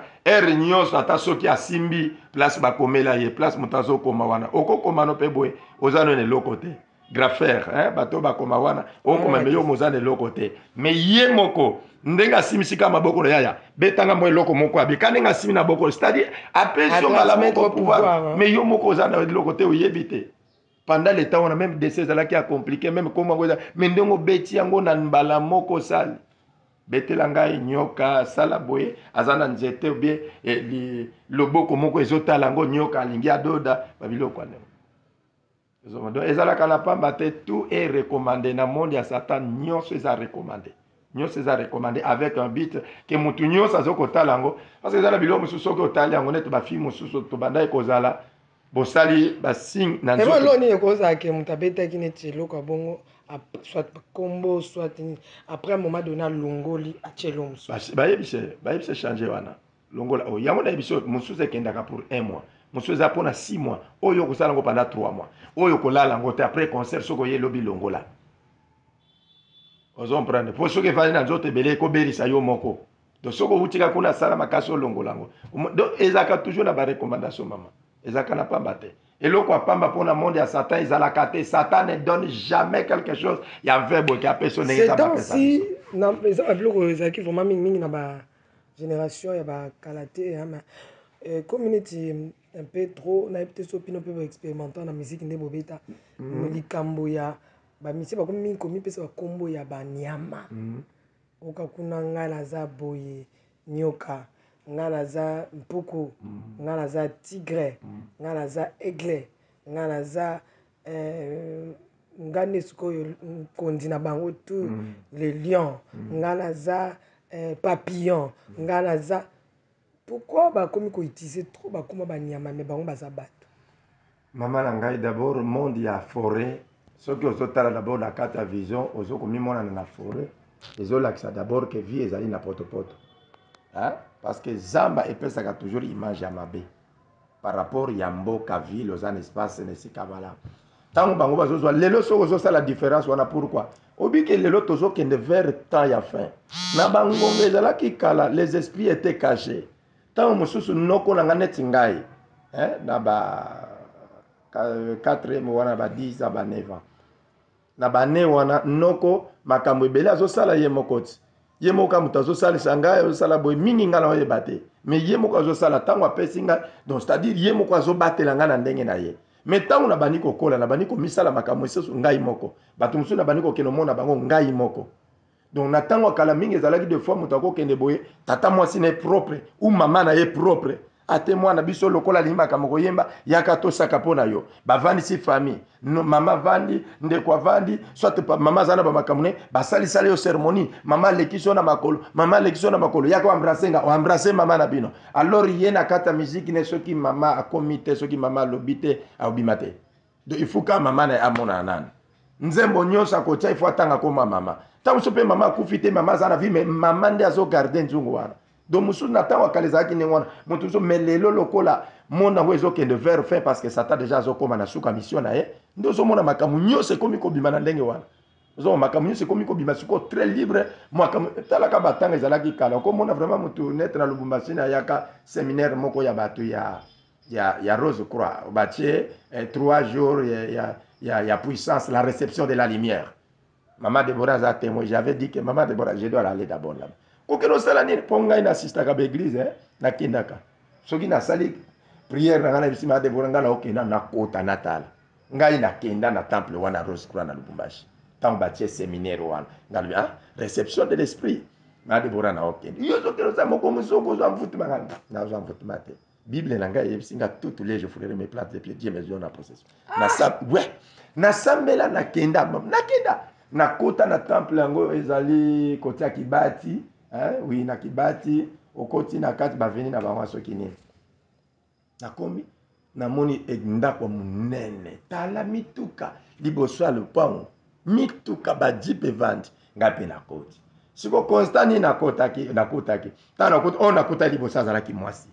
Speaker 1: nyonso ata soki asimbi place bakomela ye place mutazo koma wana okokoma no pe boye ozano ne lokote graffer bato bakoma wana okoma meyo mozane lokote mais ye moko ndenga simisika maboko na yaya betanga mo eloko moko abika ndenga simi na boko c'est-à-dire apeso mala moko pouvoir mais yo moko ozana lokote oyebite pendant le temps on a même décès là qui a compliqué même comment mais ndongo beti yango na mbala moko sali betelanga nyoka sala boye azana nzete bien loboko moko ezotala ngo nyoka alingi adoda babiloko ane donc ezalaka na pamba te tout est recommandé na monde ya Satan nyonso eza recommandé nyonso eza recommandé avec un but que mutu nyonso azokotala yango parce que ezala biloko mosusu soki otali yango neti bafille mosusu tobanda ekozala bosali basigne na
Speaker 2: nzoto eloni ekozala ke mutu abetaki neti eloko ya bongo soit kombo soit après un moment donné alongoli atielo mosusu
Speaker 1: bayebise changer wana longola oyo yango na yebiso mosusu ekendaka pour 1 mois mosusu eza mpona 6 mois oyo okosala yango pendant 3 mois oyo kolala yango te après concert soki oye elobi longola ozomprendre po soki efandi na nzoto ebele ekobelisa yo moko donc soki outika kuna asala makasi olongola yango donc ezalaka toujours na barecommandation mama ezalaka na pamba te eloko ya pamba mpona monde ya Satan ezalaka te Satan ne donne jamais quelque chose ya verbe ki apesa ndenge eza bapesa
Speaker 2: si eza babiloko ezalaki vraiment mingi na bagénération ya bakala te community un peu trop nayebi te so pino mpe baexpérimentant na musique nde bobeta likambo ya bamisie bakomi mingi komipesa bakombo ya banyama oka kuna ngai naza boye nyoka ngai naza mpuku ngai naza tigre ngai naza aigle ngai naza ngai nde sikoyo nkondi na bango tout le lion ngai naza papillon ngai naza pourquoi bakomi koutiliser trop bakoma banyama me bango baza bato
Speaker 1: mama na ngai d'abord monde ya forêt soki ozotala d'abord na kati ya vision ozokomimonana na forêt ezolakisa d'abord que vie ezali na potopoto parce que zamba epesaka toujours image ya mabe par rapport ya mboka ville oza na espace na esika malamu ntango bango bazozwa lelo soki ozosala différence wana pourquoi obike lelo tozokende vers temps ya fin na bangombe ezalaki kala les esprits étaient cachés ntango mosusu noko na nga neti ngai na ba 4e wana ba 10 à ba 9 ans na ba ne wana noko makambo ebele azosala ye moko ti ye moko moto azosalisa ngai azosala boye mingi ngai na oyeba te mais ye moko azosala ntango apesi ngai donc c'est-à-dire ye moko azobatela ngai na ndenge na ye mais ntango na bandi kokola na bandi komisala makambo esusu ngai moko bato mosusu na bandi kokende omona bango ngai moko donc na ntango akala mingi ezalaki de fois moto akokende boye tata mwasi na ye propre ou mama na ye propre ate mwana biso lokola alingi makambo koyemba yaka tosaka mpo na yo bavandisi famille mama vandi ndeko avandi soit mama aza na bamakambo ne basalisala yo cérémonie mama aleki so na makolo mama aleki so na makolo yaka oambrase nga oambrase mama na bino alors ye na kati ya miziki ne soki mama akomi te soki mama alobi te aobima te donc il faut ka mama na ye amona nani nzembo nyonso akotia il faut atanga koma mama ntango so mpe mama akufi te mama aza na vie mais mama nde azogarde nzungu wana donc musu natan wakaleza ki nengwana mutu so melelo lokola mona wezo ke de vers fin parce que Satan déjà zo koma na suka mission na ye ndo zo mona makamu nyose komi ko bima na ndenge wana zo makamu nyose komi ko bima suko très libre makamu talaka batanga ezalaki kala ko mona vraiment mutu net na Lubumbashi na yaka séminaire moko ya batu ya Rose Croix batie 3 jours ya puissance la réception de la lumière. Maman Deborah a témoin, j'avais dit que maman Deborah je dois aller d'abord là. Kokeno salani ponga ina assista ka église na kindaka. Soki na sali prière na ngana bisima Deborah ngana okenda na kota natal. Ngai na kenda na temple wana Rose Croix na Lubumbashi. Tant batie séminaire wana. Ngali réception de l'esprit. Ma Deborah na okenda. Yo sokelo sa moko musoko zo amvutuma na zo amvutuma te. Bible nanga yebisinga tous les jours foulere mes plates de pied Dieu me donne la possession. Na sa ouais. Na sambela na kenda na kota na temple yango ezali koti ya Kibati, oui na Kibati, okoti na kati baveni na bango soki nini. Nakomi namoni ndako munene, tala mituka liboso ya lopango, mituka bajipe vandi ngape na koti. Siko Constantine na kotaki, tana kota on nakota liboso azalaki mwasi.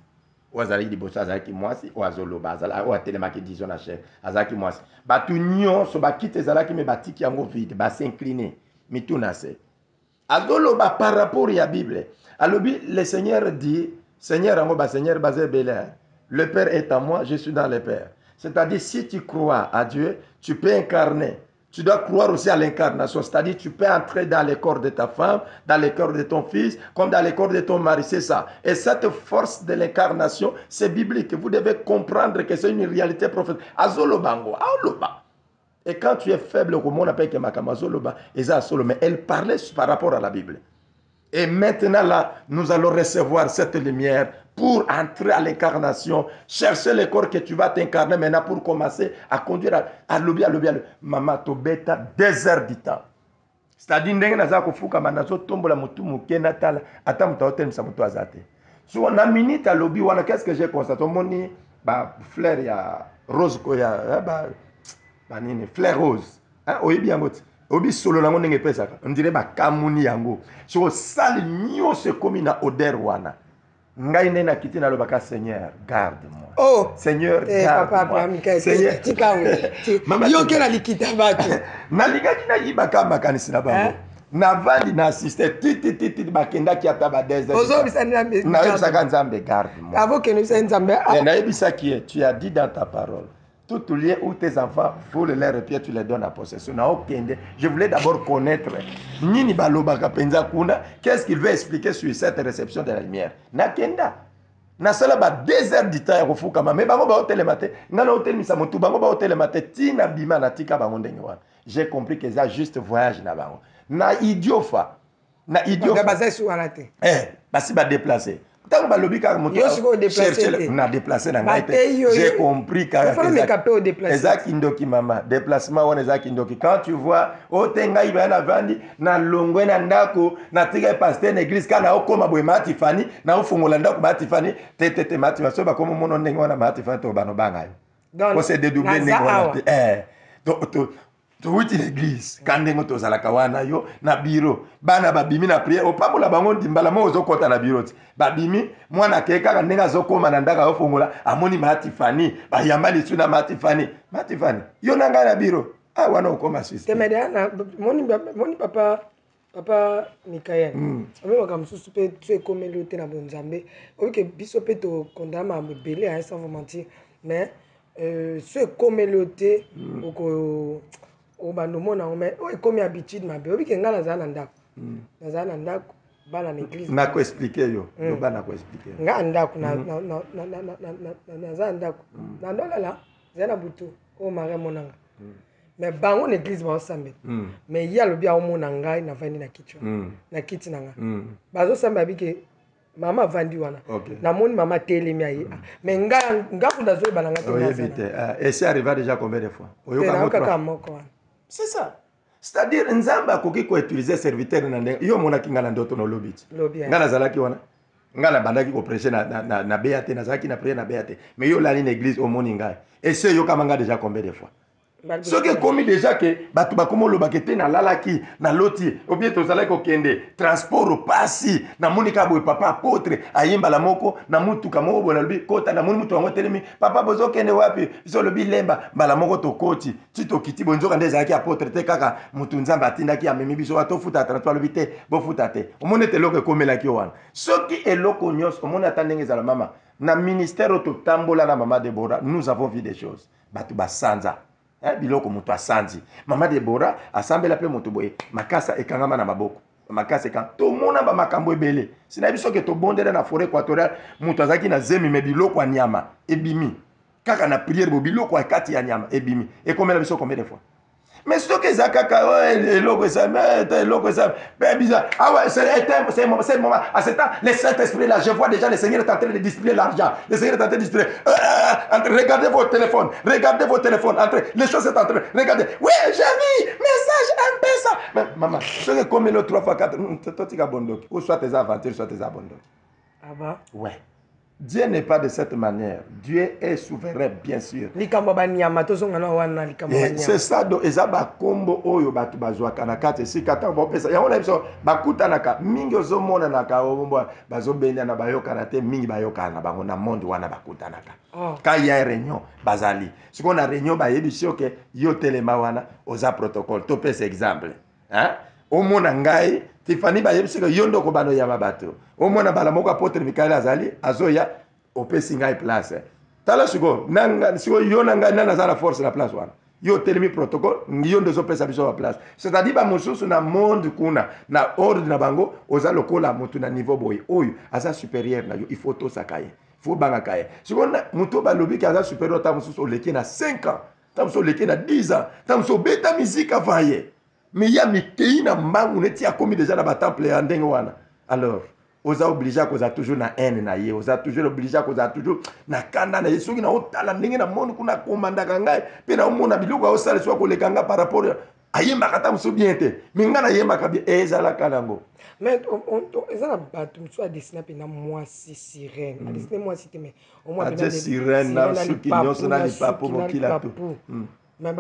Speaker 1: Wazali liboso azalaki mwasi wazoloba azala o atelemaki disons na chef azalaki mwasi batu nyonso bakite ezalaki me batiki yango vide ba s'incliner mituna se azoloba par rapport ya Bible alobi le Seigneur dit Seigneur yango ba Seigneur bazé belair le Père est à moi je suis dans le Père, c'est-à-dire si tu crois à Dieu tu peux incarner. Tu dois croire aussi à l'incarnation, c'est-à-dire tu peux entrer dans le corps de ta femme, dans le corps de ton fils, comme dans le corps de ton mari, c'est ça. Et cette force de l'incarnation, c'est biblique. Vous devez comprendre que c'est une réalité prophétique. Azolobango, aoloba. Et quand tu es faible, comme on appelle que makamazoloba, mais elle parlait par rapport à la Bible. Et maintenant là, nous allons recevoir cette lumière pour entrer à l'incarnation, chercher le corps que tu vas t'incarner maintenant pour commencer à conduire à l'obi. Maman, tobeta 2 heures du temps. C'est-à-dire, ndenge naza kofuka manazo tombola mutu muke natala, ata muta hotel misa mutu azate. So na minute à l'obi, wana qu'est-ce que j'ai constaté? Moni, ba fleur ya rose ko ya ba nini, fleur rose. Hein, oyebi yangoti. Obi solo nango ndenge pesaka. On dirait ba kamuni yango. So sali nyo se komi na odeur wana. Ngai nena kiti na lobaka Seigneur, garde-moi.
Speaker 2: Oh,
Speaker 1: Seigneur, garde-moi.
Speaker 2: Seigneur, mama yo kela likita batu.
Speaker 1: Na ligaki na yibaka makanisi na bango. Na vandi na assisté titi bakenda ki ata ba 2 heures.
Speaker 2: Ozo bisani na mbe.
Speaker 1: Na yebisaka nzambe garde-moi.
Speaker 2: Avant que nous bisani nzambe.
Speaker 1: Na yebisa qui est, tu as dit dans ta parole. Tout lié où tes enfants foulent leurs pieds, tu les donnes à possession. Je voulais d'abord connaître Nini Balobaka Penza Kuna, qu'est-ce qu'il veut expliquer sur cette réception de la lumière. Nakenda. Nasala ba 2 heures du temps ya kofuka mais bango ba hôtel matin. Ngana hôtel misa motu bango ba hôtel matin tina bima na tika bango ndenge wana. J'ai compris que ça juste voyage na bango. Na idiofa. Na idiofa. Ba basé sur alate. Basi ba déplacer. Tant que lobi ka moto chercher na déplacer na ngai j'ai compris ka ezaki ndoki mama déplacement wana ezaki ndoki quand tu vois otenga iba na vandi na longwe na ndako na tika pasteur na église kana okoma boye matifani na ofungola ndako matifani tete matifani so ba komo mono ndenge wana matifani to bano bangayo donc c'est dédoubler ndenge wana Touti l'église, quand on est à la kawana yo na bureau, bana babimi na prière, opambola bango ndimbala mo ozokota na bureau. Babimi mwana keka kandenga zokoma na ndaka ofongola amoni matifani, ba yambali tuna matifani. Matifani. Yo nanga na bureau. Ah wana okoma Suisse.
Speaker 2: Temedana moni papa Mikael. Ame wakamsusu pe tu komelote na bonzambe. Oke biso pe to kondama mbele hein sans vous mentir, mais ce komelote oko o bandomo na ome o ekomi habitude mabe obi ke ngala za na ndako na ndako bana na église
Speaker 1: na ko expliquer yo do bana ko expliquer
Speaker 2: nga ndako na za ndako na ndolala za na butu o mare monanga mais bango na église ba osambe mais ya lobi a mona ngai na vandi na kichwa na kiti nanga bazo samba bike mama vandi wana na moni mama telemi ayi mais nga kuda zo bana ngati
Speaker 1: na et c'est arrivé déjà combien de fois
Speaker 2: oyoka moko wana.
Speaker 1: C'est ça. C'est-à-dire nzamba akoki ko utiliser serviteur na ndenge yo mona kinga na ndoto no lobiti. Ngana zalaki wana. Ngana bandaki ko prêcher na BAT na zaki na prière na BAT. Mais yo la ligne église au moni ngai. Et c'est yo kamanga déjà combien de fois. Ce qui est commis déjà que Batubakomo lo bakete na lalaki, na loti, ou bien tozalaki okende, transport pasi, na monika boy papa apôtre, ayimba la moko, na mutuka moko bola lobi, kota na moni mutu wango telemi, papa bozo kende wapi, biso lobi lemba, mbala moko to koti, tito kiti bonzo kande zaki apôtre te kaka, mutu nzamba atindaki amemi biso wato futa transport lobi te, bo futa te. Omone te loko komelaki wana. Soki eloko nyos, omone atandenge za la mama, na ministère ototambola na mama Deborah, nous avons vu des choses. Batu basanza. Biloko mutu asanzi mama Deborah asambela pe mutu boye makasa ekangama na maboko makasa ekanga to mona ba makambo ebele sina biso ke to bondela na forêt équatoriale mutu azaki na zemi me biloko anyama ebimi kaka na prière bo biloko akati ya nyama ebimi ekomela biso combien de fois mais ce que ça kaka eloko ça eloko ça bizarre ah ouais c'est le moment à ce temps le Saint-Esprit là je vois déjà le Seigneur est en train de distribuer l'argent le Seigneur est en train de distribuer regardez vos téléphones entrez les choses sont en train regardez oui j'ai vu message un peu ça mais maman ce que comme le 3 fois 4 toi tu as bon doc ou soit tes aventures soit tes abandons
Speaker 2: ah bah
Speaker 1: ouais. Dieu n'est pas de cette manière. Dieu est souverain, bien sûr. C'est ça, donc, ezaba kombo oyo batu bazwa kanakate si kata bopesa. Ya ona biso bakuta naka mingi ozomona naka ombo bazobenda na bayoka na te mingi bayoka na bango na monde wana bakuta naka. Ka ya réunion bazali. Si on a réunion ba yebi que yo telema wana oza protocole. To pesa exemple. Hein? Omona ngai Tiffany ba yebi que yondo ko bano ya mabato. Omona bala moko apôtre Michael azali azoya opesi ngai place. Tala siko nanga siko yo nanga nana za la force la place wana. Yo telemi protocole yondo zo pesa biso la place. C'est-à-dire ba mosusu na monde kuna na ordre na bango oza lokola mutu na niveau boy. Oyo aza supérieur na yo il faut to sakaye. Faut banga kaye. Siko mutu ba lobi ki aza supérieur ta mosusu oleki na 5 ans. Ta mosusu oleki na 10 ans. Ta mosusu beta musique avaye. Mais il y a Mikei na mbangu neti a commis déjà dans le temple en ndenge wana. Alors, oza obligé à causa toujours na haine na ye, oza toujours obligé à causa toujours na kanda na yesu na otala ndenge na monu kuna komanda kangai, pe na omona biloko osala so ko lekanga par rapport ayemba kata muso bien te. Minga na yemba ka bien ezala kanango.
Speaker 2: Mais ezala batu muso a dessiné pe na moi si sirène. A dessiné moi si te mais au moins
Speaker 1: bien sirène na suki nyoso na lipapo mokila tu.
Speaker 2: Mais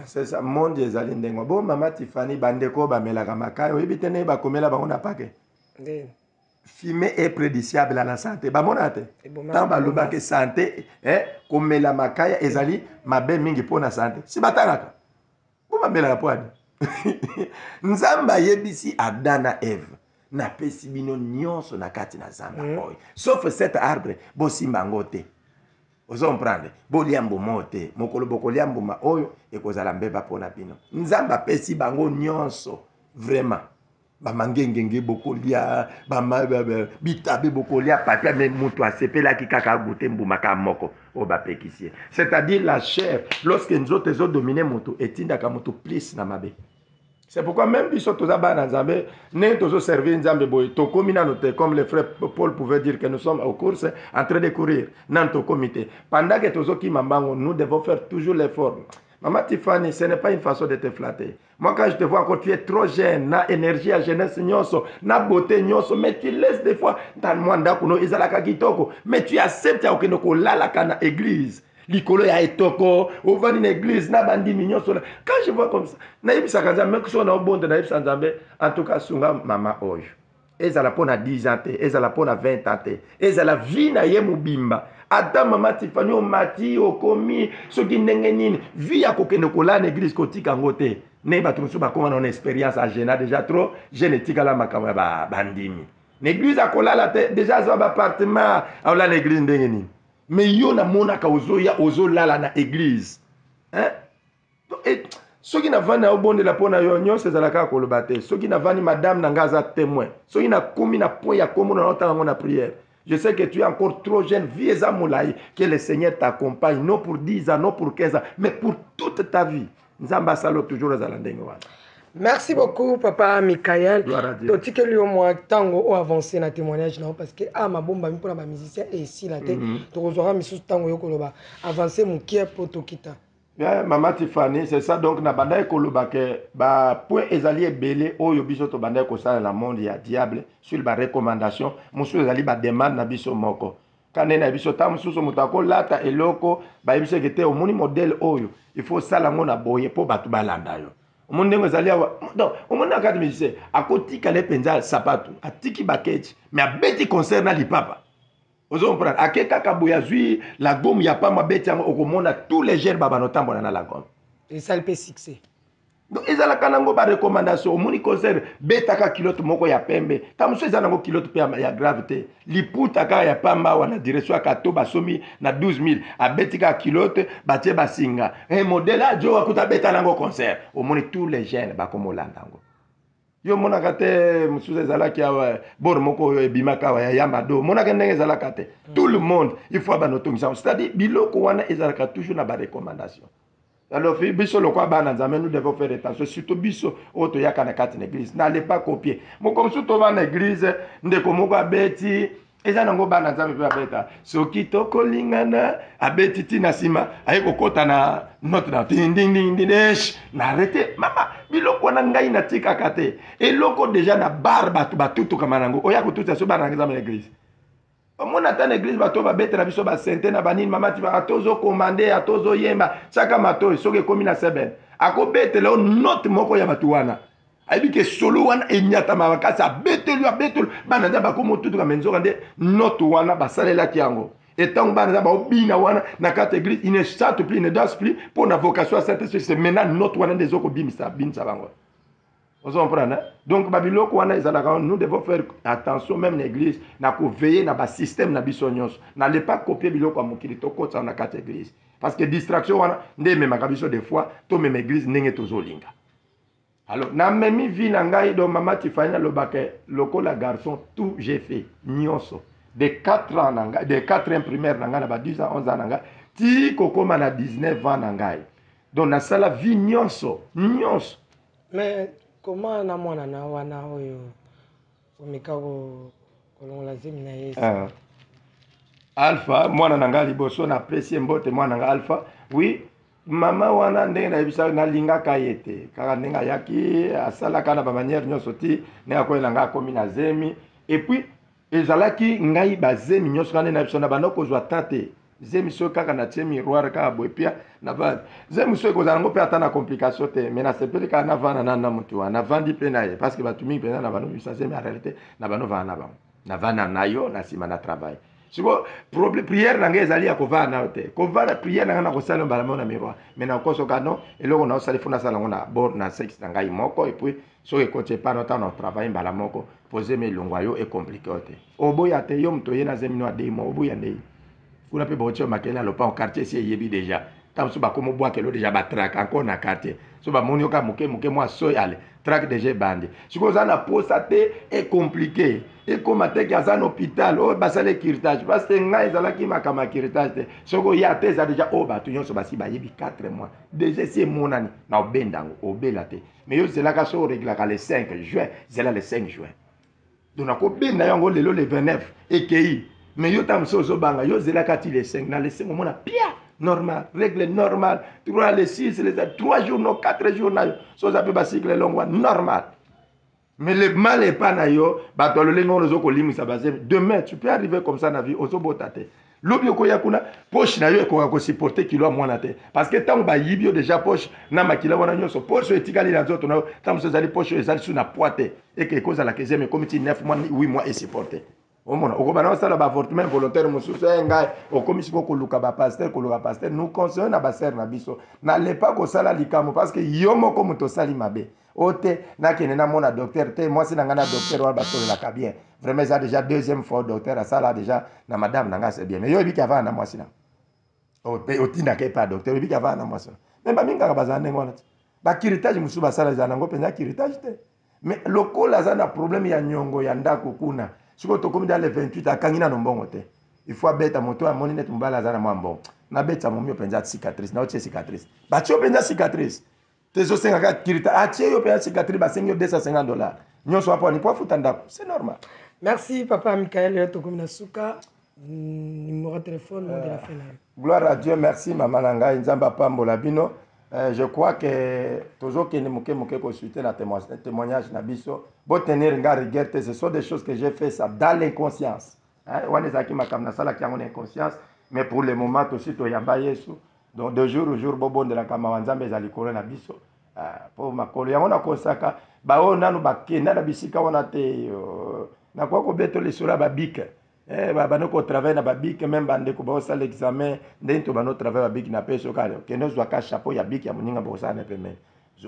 Speaker 1: c'est ça monde ezali ndengo bon mama Tiffany bandeko bamelaka makayi oyebite ne bakomela bango na pake fumer est prédiciable à la santé bamona te tant balobaki santé komela makaya ezali mabe mingi pona santé si batangaka bo bamelaka poani nzambe ayebisi Adam na Eve napesi bino nyonso na kati na zamba oyo sauf cet arbre bosimba ngo te ozo comprendre boliambo mote mokolo bokoliambo ma oyo ekozala mbeba pona bino nzamba pesi bango nyonso vraiment ba mangengenge bokolia ba bitabe bokolia papia mais mutu asepela ki kaka goûter mbuma ka moko o ba pekisie c'est-à-dire la chair lorsque nous autres dominer mutu etindaka mutu plus na mabe. C'est pourquoi même biso tozaba na nzambe ne tozo servir nzambe boy to komina note comme le frère Paul pouvait dire que nous sommes aux courses en train de courir dans ton comité pendant que tozo ki mambango nous devons faire toujours l'effort. Maman Tiffany, ce n'est pas une façon de te flatter. Moi quand je te vois encore tu es trop jeune, na énergie à jeunesse nyonso, na beauté nyonso, mais tu laisses des fois dans le monde kuno izalaka kitoko, mais tu acceptes ya okeno ko lala kana église. Likolo ya etoko over une église na bandi mignon sur quand je vois comme ça na yebisa kanza même que so na obonde na yebisa nzambe en tout cas sunga mama oyo ezala pona 10 ans te ezala pona 20 ans te ezala vie na ye mobimba ata mama Tiffany o mati o komi soki ndenge nini vie ya kokende kola na église kotika ngo te ne bato musu bakoma na expérience à jeune déjà trop génétique la makamwa ba bandimi l'église akolala te déjà zo ba appartement aola na église ndenge nini. Mais yo na monaka ozo lala na église. Hein? Et ceux qui n'a vani na obonde la pona yo nyonso ezalaka koloba te. Ceux qui n'a vani madame na ngaza témoin. Ceux qui n'a komi na point ya komo na otanga na prière. Je sais que tu es encore trop jeune, vie eza molai, que le Seigneur t'accompagne non pour 10 ans, non pour 15 ans, mais pour toute ta vie. Nzamba salo toujours ezala ndenge wana.
Speaker 2: Merci beaucoup, Papa Michael. Tu as eu moins tango avancé dans témoignage parce que ma bombe pour ma musicien et ici la tête. Tu auras mis sous tango yokoloba avancer mon qui pour Tokita.
Speaker 1: Bien, Maman Tiffany, c'est ça donc na banda ekoloba que ba point ezali belé oyo biso to banda ko sala na monde ya diable sur ba recommandation, monsieur ezali ba demande na biso moko. Quand on a biso tam suso mutako lata eloko ba biso kete au moni modèle oyo. Il faut ça la ngona boye po batu balanda yo. Omuntu ndengo ezali awa donc omuntu akati musicien akotika le penza sapatu atiki baketi mais abeti concert na lipapa ozo comprendre akeka kabuya zui la gomme ya pas mabeti yango okomona tous les jeunes baba notambola na la gomme
Speaker 2: et ça le peut succès
Speaker 1: donc ezala kanango ba recommandation omoni concert betaka kilote moko ya pembe tamuso ezala ngo kilote pe ya gravité liputa ka ya pamba wana direction ya kato basomi na 12000 abetika kilote batie basinga un modèle ajo akuta beta nango concert omoni tous les jeunes bakomolanda ngo yo mona kate musuze ezala ki awa bor moko yo ebimaka wa ya yamado mona ke ndenge ezala kate tout le monde il faut abanotongisa c'est-à-dire biloko wana ezala ka toujours na ba recommandation. Alors, biso le quoi nous devons faire attention, surtout biso auto yaka na kati l'église. N'allez pas copier. Moi comme surtout dans l'église, ndeko moko abeti, eza nango bana nzambe pe abeta. Soki toko lingana abeti tina sima, ayeko kota na note na ding ding ding ding na arrêter. Mama, biloko na ngai na tika kate. Et loko déjà na barba tu batutu kama nango. Oya ko tuta so bana nzambe l'église. Mon attend l'église bato ba bete na biso ba sente na banini mama ti ba atozo commander atozo yemba chaka mato soke komi na seben akobete le note moko ya batu wana aibi ke solo wana enyata mabakasa betelu abetelu bana nda ba komo tutu ka menzo kande note wana basalela ki yango etant bana nda ba obina wana na carte église il ne chante plus il ne danse plus pour na vocation à cette c'est maintenant note wana des oko bimisa binsa bango. Vous comprenez? Donc, nous devons faire attention, même l'église, na veiller na système na bisonyos. N'allez pas copier biloko amokili to kota na carte église. Parce que distraction wana nde me makabiso des fois to même église ndenge tozolinga. Alors, na memi vi na ngai do mama tifanya lobake lokola garçon tout j'ai fait nyonso. De 4 ans na ngai, de 4e primaire na ngai na ba 10 ans 11 ans na ngai, ti kokoma na 19 ans na ngai. Donc na sala vi nyonso.
Speaker 2: Mais comment na mwana na wana oyo omeka kolongola zemi na Yesu
Speaker 1: Alpha mwana nanga liboso na apprécier mbote mwana nanga Alpha oui mama wana ndenge na bisa na linga kayete kaka ndenge yaki asala kana ba manière nyonso ti ne akoyela nga komi na zemi et puis ezalaki ngai ba zemi nyonso kana na bisa na banoko zwa tate zemi so kaka na tie miroir ka boepia na va zemi so ko zango pe atana complication te mais na sepeli ka na vana na mutu na vandi pe na ye parce que batumi pe na bano bisa zemi en réalité na bano vana ba na vana na yo na sima na travail siko problème prière na ngai ezali ya ko vana te ko vana prière na na ko sala mbala na miroir mais na ko so kano eloko na sala funa sala ngona bord na sexe na ngai moko et puis so ke ko te pas no temps na travail mbala moko poser mes longwayo est compliqué te oboya te yo mto ye na zemi no ademo oboya ndei kuna pe bocho makela lopa au quartier si yebi déjà tam so ba komo boa kelo déjà ba track encore na quartier so ba moni oka muke moi so yale track déjà bandi siko za na posa te est compliqué et comme atek ya za hôpital o basale kirtage parce que ngai zala ki makama kirtage te soko ya te za déjà o ba tunyo so basi ba yebi 4 mois déjà c'est monani na obendango obela te mais yo zela ka so régla ka le 5 juin zela le 5 juin donc ko benda yango lelo le 29 ekei mais yo tam so banga yo zela kati les 5 na les 5 mona pia normal règle normale 3 les 6 les 3 jours non 4 jours na yo so ça peut ba cycle long normal mais le mal est pas na yo ba to le lengo zo ko limisa baze demain tu peux arriver comme ça na vie ozo botate lobi ko yakuna poche na yo ko supporter kilo mwana te parce que tant ba yibio déjà poche na makila wana nyoso poche etikali na zoto na tant so zali poche ezali sur na poite et que cause la 15e comme 9 mois 8 mois et supporter omona okobana osala ba avortement volontaire mususu ngai okomisi ko luka ba pasteur ko luka pasteur nous conseillons na ba sœur na biso na lepa ko sala likamo parce que yo moko muto sali mabe ote na kene na mona docteur te moi si na ngana docteur wa bato la ka bien vraiment ça déjà deuxième fois docteur a sala déjà na madame nanga c'est bien mais yo biki avant na moi sina otinda ke pas docteur biki avant na moi sina même ba minga ka bazane ngona ba kiritage musu ba sala za nango penza kiritage te mais lokola za na problème ya nyongo ya ndako kuna siko tokomi dans les 28 akangina no mbongo te il faut beta moto a moni net mbala za na mwambo na beta momio penza cicatrice na oche cicatrice ba tio penza cicatrice tezo senga ka kirita ache yo penza cicatrice ba sengyo $250 nyonso hapo ni pofuta ndako c'est normal.
Speaker 2: Merci papa Michael tokomi na suka numéro de téléphone de la fin.
Speaker 1: Gloire à Dieu, merci maman nanga nzamba pambola bino. Je crois que toujours que nous moke consulter la témoignage na biso bo tenir nga rigueur, ce sont des choses que j'ai fait ça dans l'inconscience wana ezalaki makambo nasalaki yango na inconscience, mais pour le moment tosi toyamba Yesu. Donc de jour au jour bobondelaka mawa Nzambe eza likolo na biso po makolo yango nakosaka baoyo nanu bakenda na bisika wana te nakoki kobeta lisolo ya babike bano kotravaille na babike même bandeko baosala examen ndenge to bano travaille babike na peso kale okende ozwaka chapeau ya bike ya moninga bokosala na pemene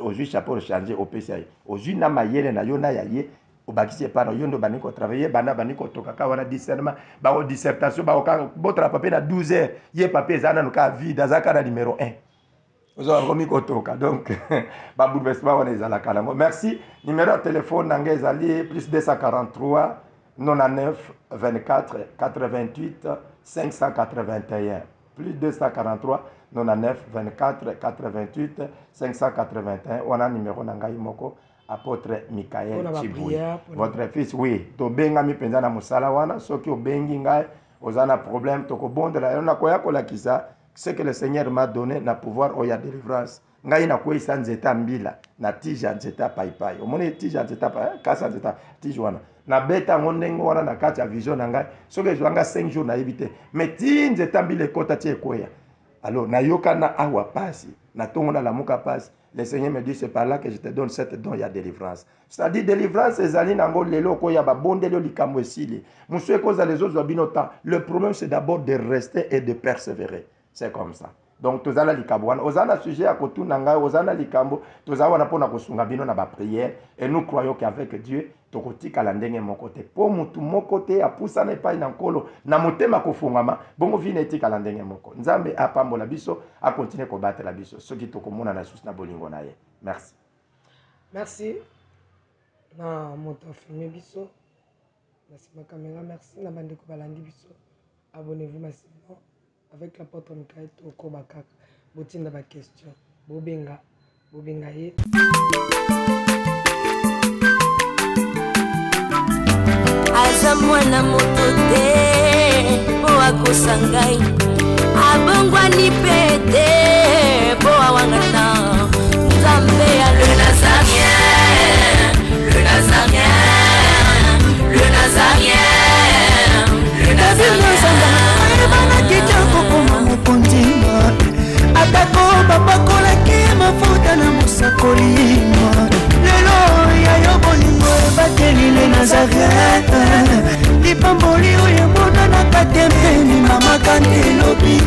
Speaker 1: ozwi chapeau ochange opesa ye ozwi na mayele na yo na ya ye obakisi epana yo ndo bani kotravaille bana bani kotokaka wana discernement bao dissertation botala papier na 12 heures ye papier eza nanu ka vide azalaka na numéro 1 ozo komi kotoka donc babouleversement wana ezalaka nango. Merci. Numéro de téléphone nanga ezali plus 243 99 24 88 581 plus 243 99 24 88 581 wana numéro nangai moko apôtre Michael Chiboui. Votre fils, oui, to benga mi penza na musala wana soki obengi ngai ozana problème to ko bondela yona ko yakola kisa ce que le Seigneur m'a donné na pouvoir oya délivrance ngai na ko isa nzeta mbila na tija nzeta paipai omone tija nzeta pa kasa nzeta tija wana na beta ngondengo wana na kati ya vision na ngai soki zwanga 5 jours na yibite mais ti nzeta mbila ekota ti ekoya. Alors na yoka na awa pasi na tongo na lamuka pasi. Le Seigneur me dit, c'est par là que je te donne cette don, il y a délivrance. C'est-à-dire, délivrance, c'est ali nango lelo ko ya ba bondelo likambo esili. Musu ekoza les autres binota. Le problème, c'est d'abord de rester et de persévérer. C'est comme ça. Donc, tozala likambo wana. Ozana sujet à kotu nanga, ozana likambo, tozala wana pona kosunga bino na ba prière. Et nous croyons qu'avec Dieu, tokotika la ndenge mon côté. Po mutu mon côté, apusa na epai na nkolo, na motema kofungama, bongo vina etika la ndenge moko. Nzambe apambola biso, a continuer ko battre la biso. Soki tokomona na susi na bolingo na ye. Merci.
Speaker 2: Merci. Na moto filmé biso. Merci ma caméra, merci na bandeko balandi biso. Abonnez-vous massivement avec l'apôtre Michael Toko Bakaka. Botinda ba question. Bobenga ye.
Speaker 3: Aza mwana moto te po akosa ngai abongwani pete po awangata Nzambe ya le Nazarien, le Nazarien, le Nazarien, le Nazarien.
Speaker 5: Ebana kitoko koma mokondima atako bapakolaki mafuta na mosakolima lelo ya yo bolingo ebateli le Nazareth lipamboli oyo mona na katembeni mama kandelobi